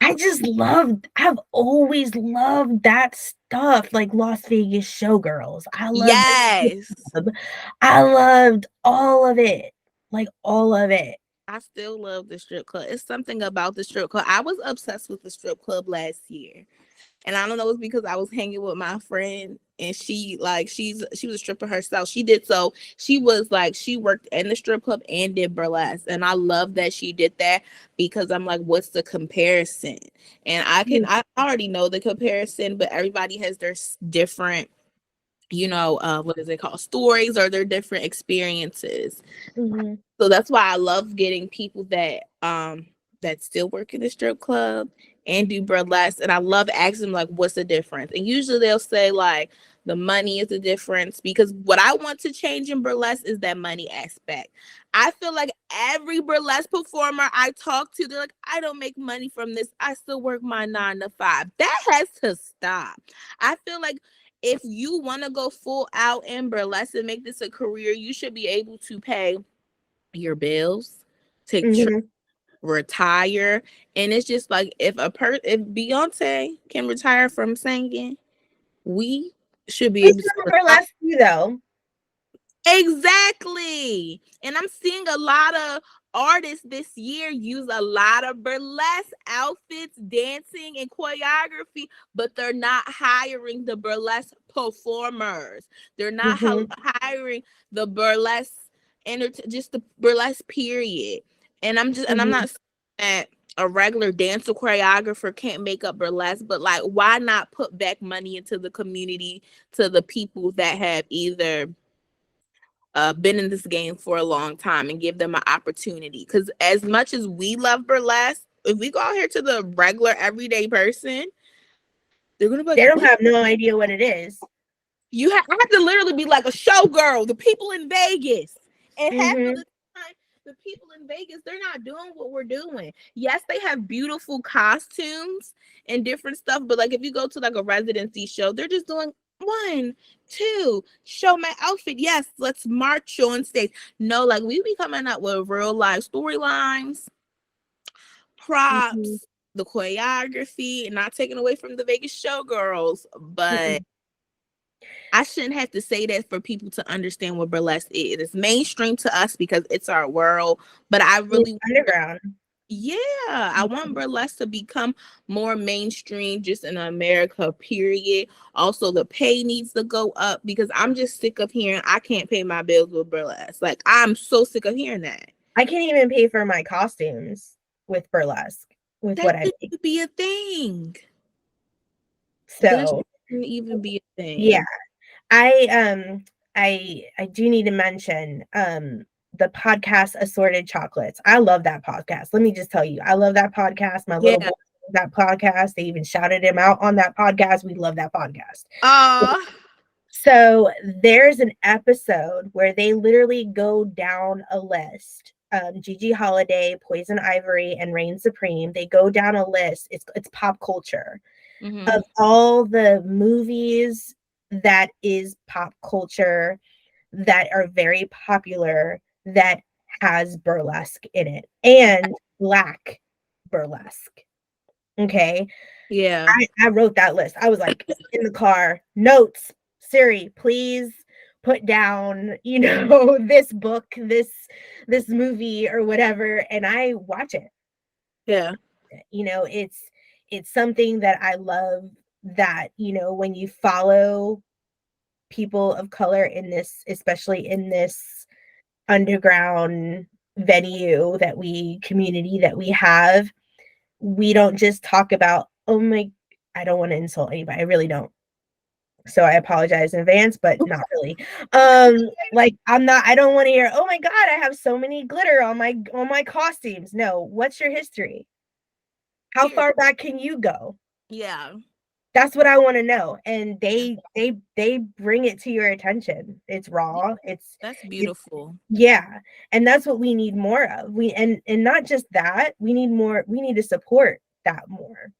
I just loved I've always loved that stuff, like Las Vegas Showgirls. I loved the strip yes. club. I loved all of it. Like all of it. I still love the strip club. It's something about the strip club. I was obsessed with the strip club last year. And I don't know, it's because I was hanging with my friend and she like she was a stripper herself. She was like she worked in the strip club and did burlesque. And I love that she did that because I'm like, what's the comparison? And I already know the comparison, but everybody has their different, what is it called? Stories or their different experiences. Mm-hmm. So that's why I love getting people that still work in the strip club and do burlesque. And I love asking them like, what's the difference? And usually they'll say like the money is the difference, because what I want to change in burlesque is that money aspect. I feel like every burlesque performer I talk to, they're like, I don't make money from this. I still work my 9 to 5. That has to stop. I feel like if you want to go full out in burlesque and make this a career, you should be able to pay your bills, take Mm-hmm. retire. And it's just like if Beyonce can retire from singing, we should be Who's able to doing retire. burlesque too, though? Exactly. And I'm seeing a lot of artists this year use a lot of burlesque outfits, dancing, and choreography, but they're not hiring the burlesque performers. They're not Mm-hmm. hiring the burlesque just the burlesque period. And I'm Mm-hmm. not saying that a regular dancer choreographer can't make up burlesque, but like why not put back money into the community, to the people that have either been in this game for a long time, and give them an opportunity. Because as much as we love burlesque, if we go out here to the regular everyday person, they're gonna be like, They don't "What?" have no idea what it is. I have to literally be like a showgirl. The people in Vegas, and half of Mm-hmm. the time, the people in Vegas, they're not doing what we're doing. Yes, they have beautiful costumes and different stuff, but like if you go to like a residency show, they're just doing one, two, show my outfit. Yes, let's march on stage. No, like we be coming up with real life storylines, Mm-hmm. props, the choreography, and not taking away from the Vegas showgirls, but Mm-mm. I shouldn't have to say that for people to understand what burlesque is. It's mainstream to us because it's our world, but I It's really, underground. yeah, I want burlesque to become more mainstream just in America, period. Also, the pay needs to go up because I'm just sick of hearing I can't pay my bills with burlesque. Like, I'm so sick of hearing that. I can't even pay for my costumes with burlesque with That what I make. shouldn't be a thing. That So shouldn't even be a yeah, thing. I I do need to mention the podcast Assorted Chocolates. I love that podcast. Let me just tell you, I love that podcast. My little Yeah. boy loves that podcast. They even shouted him out on that podcast. We love that podcast. Uh, So there's an episode where they literally go down a list. Gigi Holiday, Poison Ivory, and Reign Supreme. They go down a list. It's pop culture mm-hmm. of all the movies that is pop culture that are very popular that has burlesque in it and black burlesque. Okay. Yeah. I wrote that list. I was like in the car, notes, Siri, please put down, this book, this movie or whatever, and I watch it. Yeah. It's something that I love that, when you follow people of color in this, especially in this underground venue community that we have, we don't just talk about, oh my, I don't want to insult anybody. I really don't. So I apologize in advance, but not really. Like I don't want to hear, oh my God, I have so many glitter on my costumes. No, what's your history? How Period. far back can you go? Yeah. That's what I want to know. And they bring it to your attention. It's raw. That's It's beautiful. yeah. And that's what we need more of. And not just that, we need to support that more.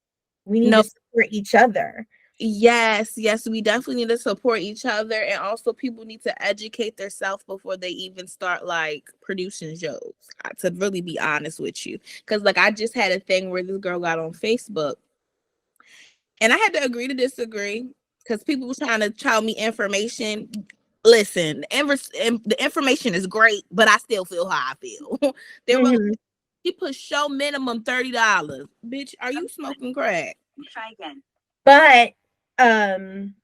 We need No, to support each other. yes, we definitely need to support each other, and also people need to educate themselves before they even start like producing shows. To really be honest with you, because like I just had a thing where this girl got on Facebook, and I had to agree to disagree because people was trying to tell me information. Listen, the information is great, but I still feel how I feel. They were like, Mhm. she put show minimum $30. Bitch, are you smoking crack? Try again. But um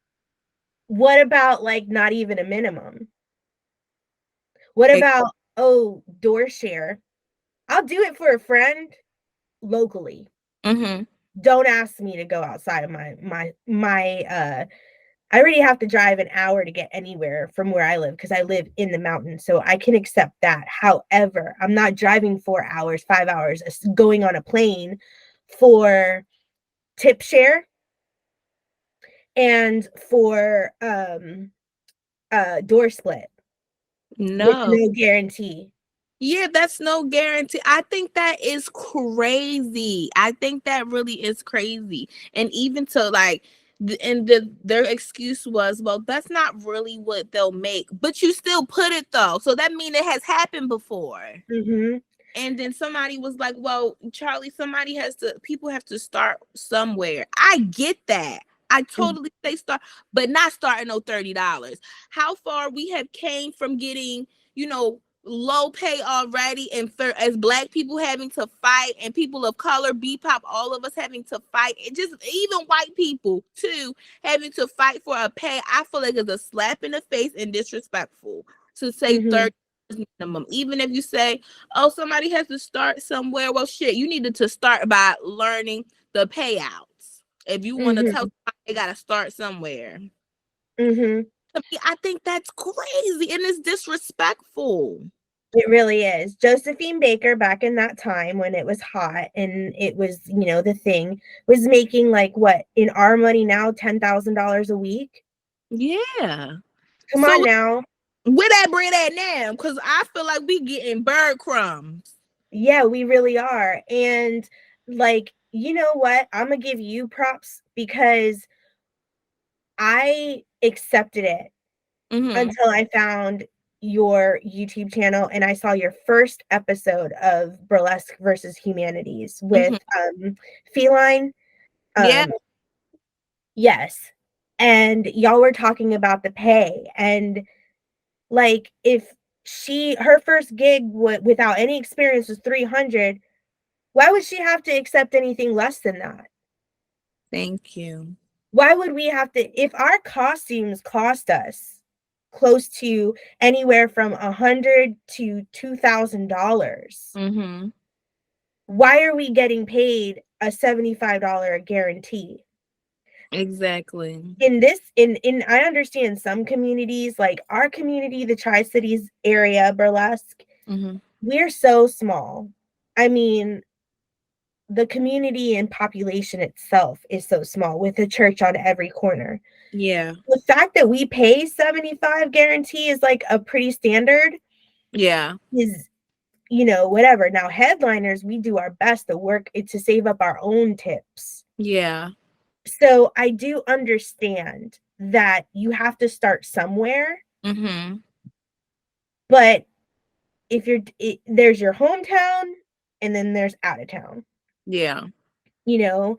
what about like not even a minimum? What about, oh, door share? I'll do it for a friend locally. Mm-hmm. Don't ask me to go outside of my I already have to drive an hour to get anywhere from where I live because I live in the mountains. So I can accept that. However, I'm not driving 4 hours, 5 hours, going on a plane for tip share and for door split with No. no guarantee. Yeah, that's no guarantee. I think that is crazy. I think that really is crazy. And even to like, their excuse was, well, that's not really what they'll make, but you still put it though. So that means it has happened before. Mm-hmm. And then somebody was like, well, Charlie, people have to start somewhere. I get that. I totally say start, but not starting no $30. How far we have came from getting, low pay already, and as black people having to fight, and people of color, BPOP, all of us having to fight, and just even white people too having to fight for a pay. I feel like it's a slap in the face and disrespectful to say Mm-hmm. 30 minimum, even if you say, oh, somebody has to start somewhere. Well, shit, you needed to start by learning the payouts. If you want to tell Mm-hmm. somebody they got to start somewhere. Mm-hmm. To me, I think that's crazy and it's disrespectful. It really is. Josephine Baker, back in that time when it was hot and it was, the thing, was making like what in our money now, $10,000 a week. Yeah. Come So on now. where that bread at now? Because I feel like we getting bird crumbs. Yeah, we really are. And like, you know what? I'm gonna give you props because I accepted it Mm-hmm. until I found your YouTube channel and I saw your first episode of Burlesque versus Humanities with Mm-hmm. Feline. Yeah. Um, yes. And y'all were talking about the pay and like if her first gig without any experience was 300, why would she have to accept anything less than that? Thank you. Why would we have to, if our costumes cost us close to anywhere from $100 to $2,000, Mm-hmm. why are we getting paid a $75 guarantee? Exactly. In I understand some communities, like our community, the Tri-Cities area, Burlesque, Mm-hmm. we're so small. I mean, the community and population itself is so small with a church on every corner. Yeah. The fact that we pay 75 guarantee is like a pretty standard Yeah. is, whatever. Now headliners, we do our best to work it to save up our own tips. Yeah. So I do understand that you have to start somewhere, Mm-hmm. but if there's your hometown and then there's out of town, Yeah. you know,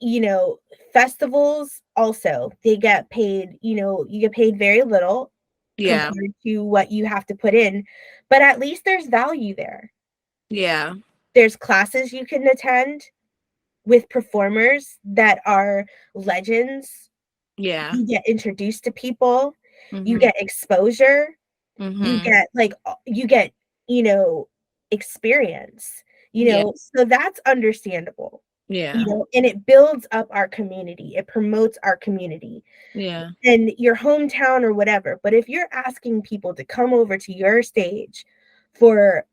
you know, festivals also, they get paid, you get paid very little Yeah. compared to what you have to put in, but at least there's value there. Yeah. There's classes you can attend with performers that are legends. Yeah. You get introduced to people, you Mm-hmm. get exposure, you Mm-hmm. get like you get, you know, experience, Yeah. so that's understandable. Yeah. And it builds up our community. It promotes our community Yeah. and your hometown or whatever. But if you're asking people to come over to your stage for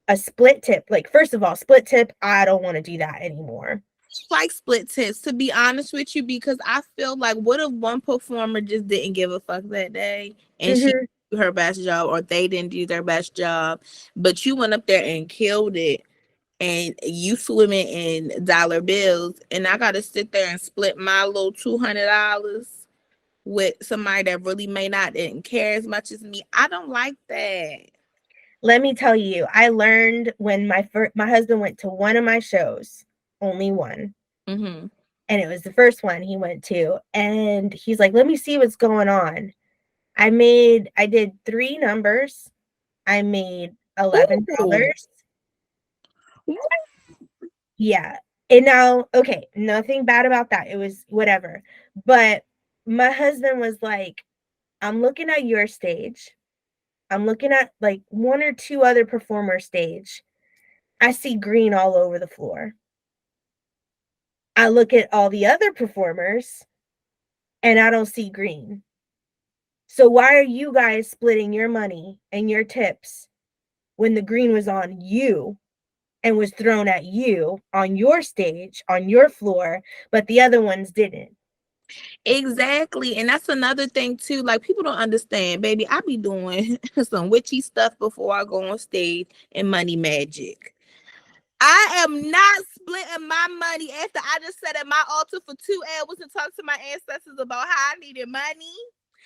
a split tip, like first of all, split tip, I don't want to do that anymore. like split tips, to be honest with you, because I feel like what if one performer just didn't give a fuck that day and she Mhm. did her best job, or they didn't do their best job, but you went up there and killed it, and you swimming in dollar bills, and I gotta sit there and split my little $200 with somebody that really may not didn't care as much as me. I don't like that. Let me tell you, I learned when my husband went to one of my shows, only one, Mm-hmm. and it was the first one he went to, and he's like, "Let me see what's going on." I did 3 numbers. I made Ooh. $11. Yeah. And now, okay, nothing bad about that. It was whatever. But my husband was like, "I'm looking at your stage. I'm looking at like 1 or 2 other performer stage. I see green all over the floor. I look at all the other performers and I don't see green. So why are you guys splitting your money and your tips when the green was on you and was thrown at you on your stage, on your floor, but the other ones didn't?" Exactly. And that's another thing too. Like, people don't understand, baby. I be doing some witchy stuff before I go on stage and money magic. I am not splitting my money after I just sat at my altar for 2 hours and talked to my ancestors about how I needed money.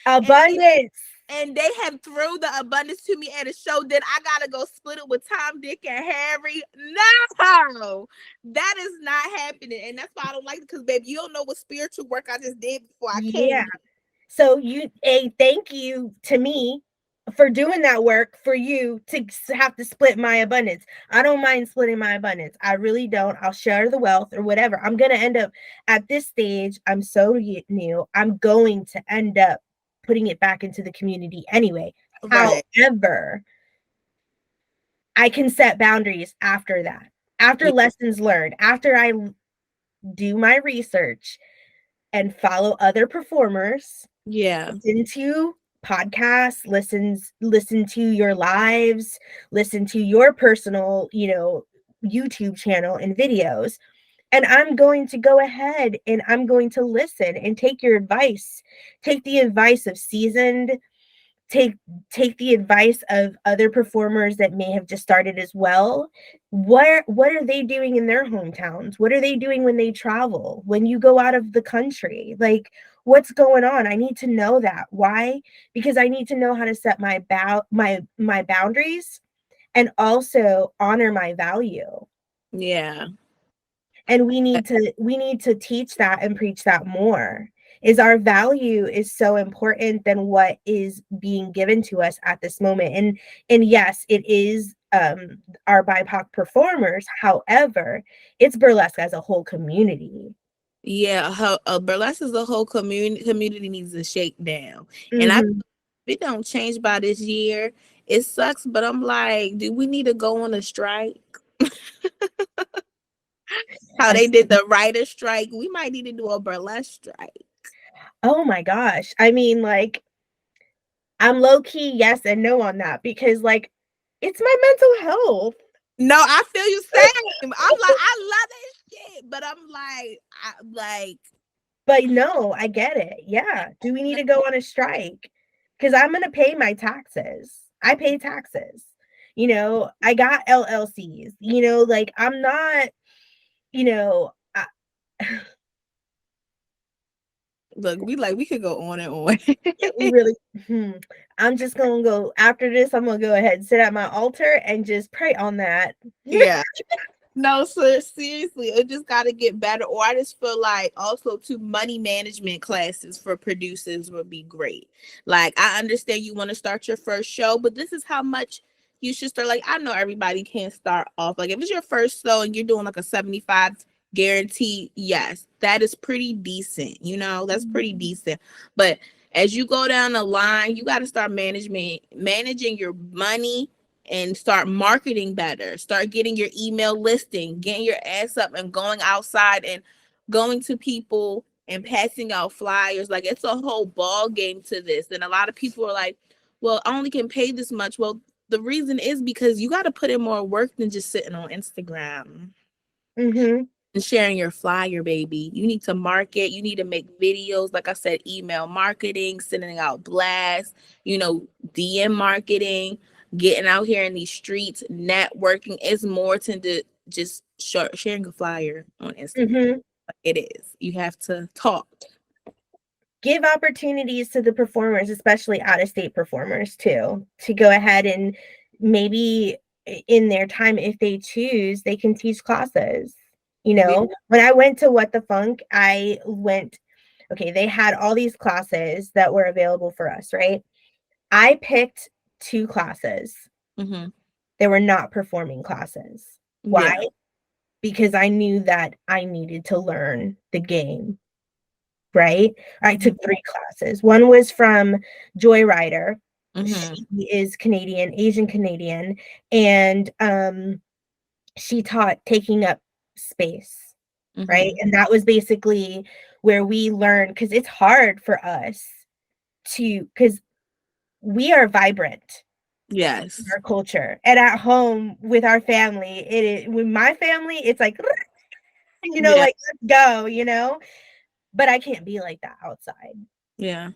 And they Abundance. and they have threw the abundance to me at a show. Then I gotta go split it with Tom, Dick, and Harry. No, that is not happening, and that's why I don't like it. Because, baby, you don't know what spiritual work I just did before I Yeah. came. So a thank you to me for doing that work for you to have to split my abundance. I don't mind splitting my abundance. I really don't. I'll share the wealth or whatever. I'm going to end up at this stage. I'm so new. I'm going to end up putting it back into the community anyway. Right. However, I can set boundaries after that. After Yeah. lessons learned, after I do my research and follow other performers, Yeah. listen to podcasts, listen to your lives, listen to your personal, YouTube channel and videos. And I'm going to go ahead and I'm going to listen and take your advice. Take the advice of seasoned, take take the advice of other performers that may have just started as well. What are they doing in their hometowns? What are they doing when they travel, when you go out of the country? Like, what's going on? I need to know that. Why? Because I need to know how to set my boundaries and also honor my value. Yeah. And we need to teach that and preach that more. Is our value is so important than what is being given to us at this moment. And yes, it is our BIPOC performers. However, it's burlesque as a whole community. Yeah. Burlesque is a whole community needs a shakedown, and I Hmm. if it don't change by this year, it sucks. But I'm like, do we need to go on a strike? How they did the writer strike? We might need to do a burlesque strike. Oh my gosh. I mean, like, I'm low key yes and no on that because, like, it's my mental health. No, I feel you same. I'm like, I love that shit, but I'm like, But no, I get it. Yeah. Do we need to go on a strike? Because I'm going to pay my taxes. I pay taxes. I got LLCs. Like, I'm not, you know, I, look, we could go on and on. we really, I'm just going to go after this. I'm going to go ahead and sit at my altar and just pray on that. Yeah. No, sir, seriously, it just got to get better. Or I just feel like also too money management classes for producers would be great. Like, I understand you want to start your first show, but this is how much you should start. Like, I know everybody can't start off. Like, if it's your first show and you're doing like a 75 guarantee, yes, that is pretty decent. That's pretty decent. But as you go down the line, you got to start managing your money and start marketing better. Start getting your email listing, getting your ass up and going outside and going to people and passing out flyers. Like, it's a whole ball game to this. And a lot of people are like, well, I only can pay this much. Well, the reason is because you got to put in more work than just sitting on Instagram. Mhm. And sharing your flyer, baby. You need to market. You need to make videos. Like I said, email marketing, sending out blasts, DM marketing, getting out here in these streets, networking. It's more than just sharing a flyer on Instagram. Mm-hmm. It is. You have to talk. Give opportunities to the performers, especially out of state performers too, to go ahead and maybe in their time, if they choose, they can teach classes. Yeah. When I went to What the Funk, okay, they had all these classes that were available for us, right? I picked 2 classes. Mm-hmm. They were not performing classes. Why? Yeah. Because I knew that I needed to learn the game, right? I Mm-hmm. took 3 classes. One was from Joyrider. Mm-hmm. She is Canadian, Asian Canadian, and she taught taking up space, right? Mm-hmm. And that was basically where we learned, because it's hard for us because we are vibrant in Yes. our culture, and at home with our family, it is with my family, it's like, Yeah. like, let's go, but I can't be like that outside. Yeah.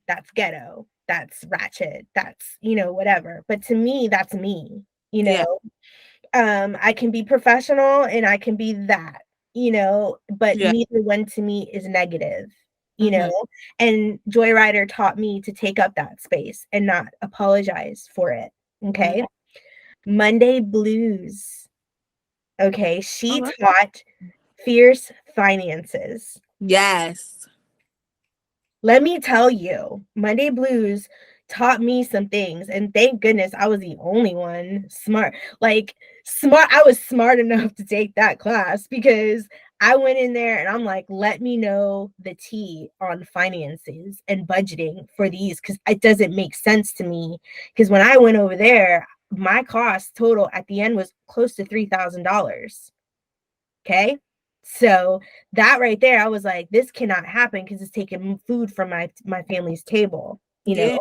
That's ghetto, that's ratchet, that's whatever, but to me that's me. you Yeah. know I can be professional and I can be that, but Yeah. neither one to me is negative, you Mm-hmm. know and Joyrider taught me to take up that space and not apologize for it. Mm-hmm. Okay. Monday Blues. Okay, All she right. taught fierce finances. Yes. Let me tell you, Monday Blues taught me some things, and thank goodness I was the only one smart. Like, smart, I was smart enough to take that class, because I went in there and I'm like, let me know the tea on finances and budgeting for these, because it doesn't make sense to me. Because when I went over there, my cost total at the end was close to $3,000. Okay. So that right there, I was like, this cannot happen, because it's taking food from my family's table. Yeah.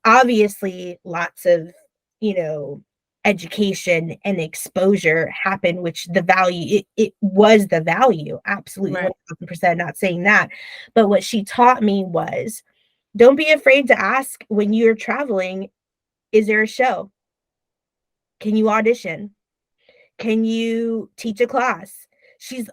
Obviously, lots of you know education and exposure happened, which the value, it was the value, absolutely Right. 1,000%. Not saying that, but what she taught me was, don't be afraid to ask when you're traveling. Is there a show? Can you audition? Can you teach a class?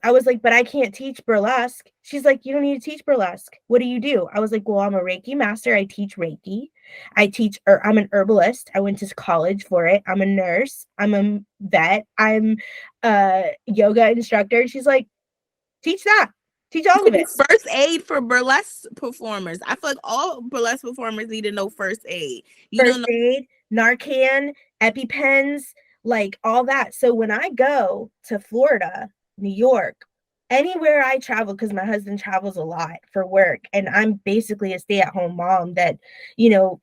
I was like, but I can't teach burlesque. She's like, you don't need to teach burlesque. What do you do? I was like, well, I'm a Reiki master. I teach Reiki. I'm an herbalist. I went to college for it. I'm a nurse. I'm a vet. I'm a yoga instructor. She's like, teach that. Teach You all could of do it. first aid for burlesque performers. I feel like all burlesque performers need to know first aid. You don't First know. aid, Narcan, EpiPens, like all that. So when I go to Florida, New York, anywhere I travel, because my husband travels a lot for work, and I'm basically a stay-at-home mom that,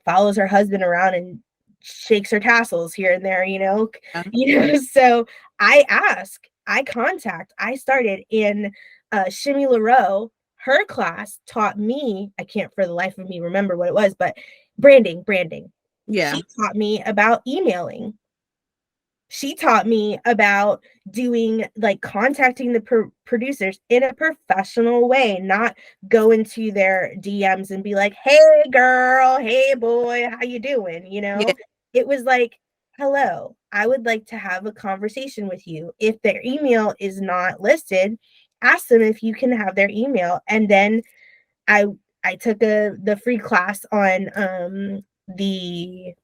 follows her husband around and shakes her tassels here and there, So I started in Shimmy LaRoe. Her class taught me, I can't for the life of me remember what it was, but branding. Yeah. She taught me about emailing. She taught me about doing, like, contacting the producers in a professional way, not go into their DMs and be like, hey girl, hey boy, how you doing? Yeah. It was like, hello, I would like to have a conversation with you. If their email is not listed, ask them if you can have their email. And then I I took the free class on the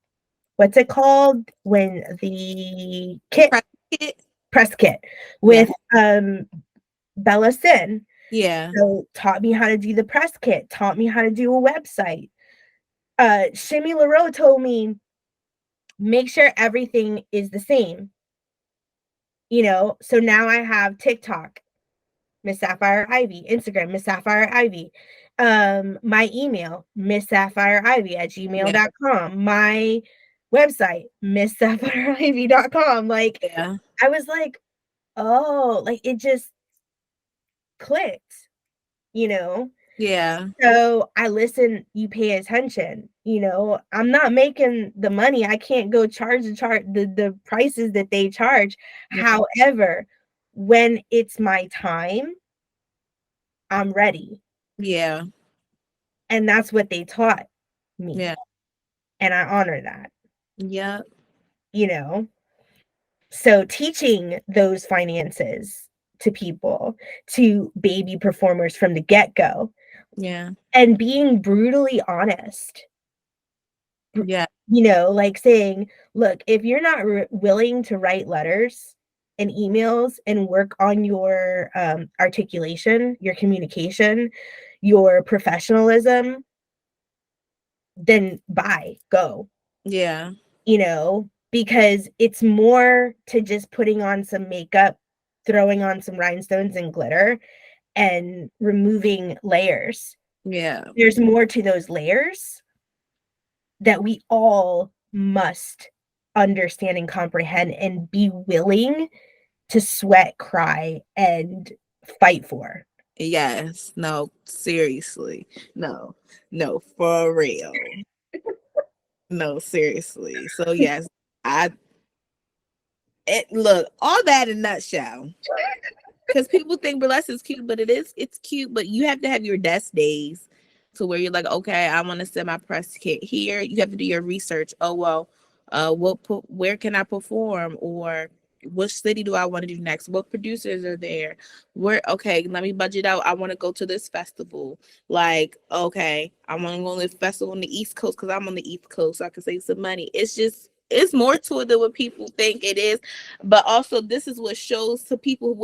what's it called, when the kit Press it. press kit Yeah. with Bella Sin. Yeah. So taught me how to do the press kit, taught me how to do a website. Shimmy LaRoe told me, make sure everything is the same. So now I have TikTok, Miss Sapphire Ivy, Instagram, Miss Sapphire Ivy. My email, Miss Sapphire Ivy at Yeah. gmail.com. My website, MissSapphireIvy.com. Like, Yeah. I was like, oh, like, it just clicked, you know? Yeah. So I listen, you pay attention, I'm not making the money. I can't go charge the prices that they charge. Yeah. However, when it's my time, I'm ready. Yeah. And that's what they taught me. Yeah. And I honor that, Yeah. you know? So teaching those finances to people, to baby performers from the get-go, Yeah. and being brutally honest, Yeah. like saying, look, if you're not willing to write letters and emails and work on your articulation, your communication, your professionalism, then bye, go, Yeah. because it's more to just putting on some makeup, throwing on some rhinestones and glitter, and removing layers. Yeah. There's more to those layers that we all must understand and comprehend and be willing to sweat, cry, and fight for. Yes. No, seriously. No. No, for real. No, seriously. So yes, I look, all that in a nutshell. Because people think burlesque is cute, but it's cute, but you have to have your desk days to where you're like, okay, I want to send my press kit here. You have to do your research. Oh well, where can I perform, or which city do I want to do next? What producers are there? Where, okay, let me budget out. I want to go to this festival. Like, okay, I want to go to this festival on the East Coast because I'm on the East Coast, so I can save some money. It's more to it than what people think it is. But also this is what shows to people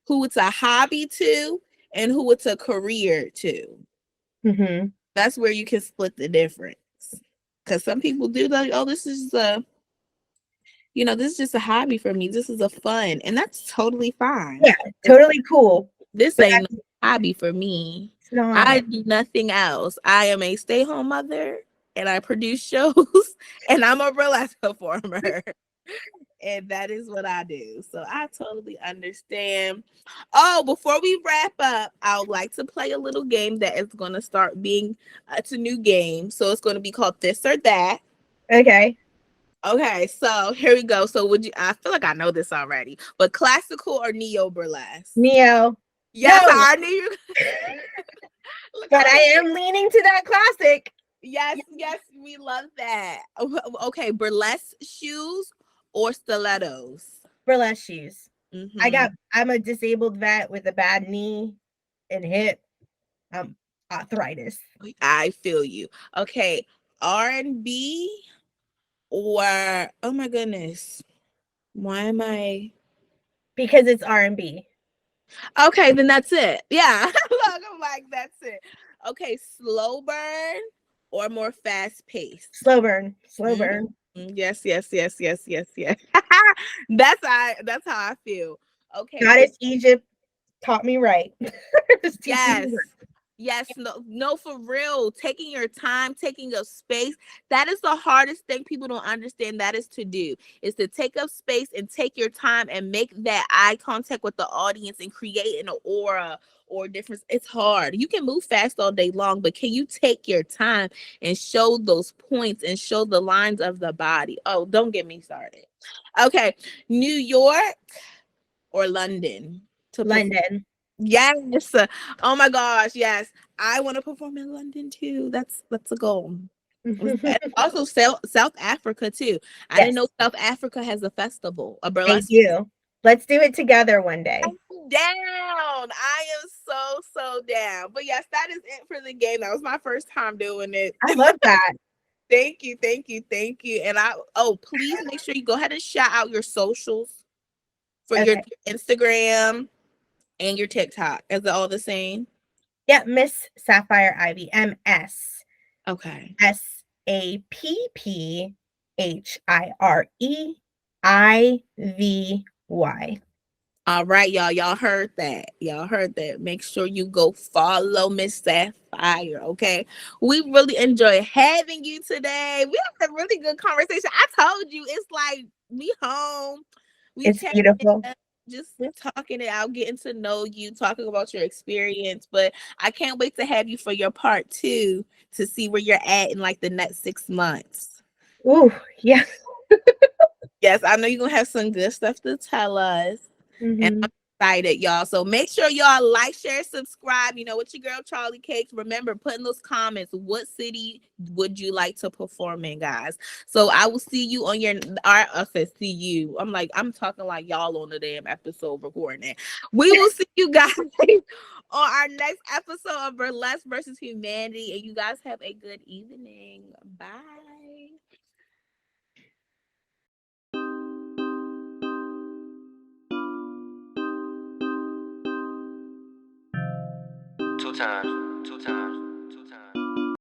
who it's a hobby to and who it's a career to. Mm-hmm. That's where you can split the difference. Because some people do like, oh, this is just a hobby for me. This is a fun. And that's totally fine. Yeah, totally cool. This But ain't no hobby for me. it's not. I do nothing else. I am a stay-home mother and I produce shows and I'm a burlesque performer. And that is what I do. So I totally understand. Oh, before we wrap up, I would like to play a little game that is going to start being it's a new game. So it's going to be called This or That. Okay. Okay, so here we go. So I feel like I know this already, but classical or neo burlesque? Neo. Yes, No, I knew you. Look, but I am leaning to that classic. yes, yes, we love that. Okay, burlesque shoes or stilettos? Burlesque shoes. Mm-hmm. I'm a disabled vet with a bad knee and hip. Arthritis. I feel you. Okay, R&B or oh my goodness, why am I? Because it's R&B. Okay, then that's it. Yeah, look, I'm like that's it. Okay, slow burn or more fast paced. Slow burn. Slow burn. Yes, yes, yes, yes, yes, yes. That's how I feel. Okay, Goddess Egypt taught me right. Just teaching me yes. Yes, no, no, for real. Taking your time, taking up space. That is the hardest thing people don't understand. That is to do is to take up space and take your time and make that eye contact with the audience and create an aura or difference. It's hard. You can move fast all day long, but can you take your time and show those points and show the lines of the body? Oh, don't get me started. Okay, New York or London to perform. London. Yes. Oh my gosh. Yes. I want to perform in London too. That's a goal. And also South Africa too. I didn't Yes, know South Africa has a festival, a they burlesque. do. Let's do it together one day. I'm down. I am so down. But yes, that is it for the game. That was my first time doing it. I love that. Thank you, thank you, thank you. And please make sure you go ahead and shout out your socials for your Okay. Instagram and your TikTok. Is it all the same? Yeah, Miss Sapphire Ivy. Okay. SapphireIvy. All right, y'all. Y'all heard that. Y'all heard that. Make sure you go follow Miss Sapphire. Okay. We really enjoy having you today. We had a really good conversation. I told you it's like we home. We It's chatting, beautiful. just talking it out, getting to know you, talking about your experience. But I can't wait to have you for your part two to see where you're at in like the next 6 months. Ooh, yeah. Yes, I know you're gonna have some good stuff to tell us. And Mhm. I'm excited, y'all. So make sure y'all like, share, subscribe. You know, with your girl Charlie Cakes. Remember, put in those comments what city would you like to perform in, guys. So I will see you on your I said see you. I'm talking like y'all on the damn episode recording it. We will see you guys on our next episode of Burlesque versus Humanity. And you guys have a good evening. Bye. 2 times, 2 times.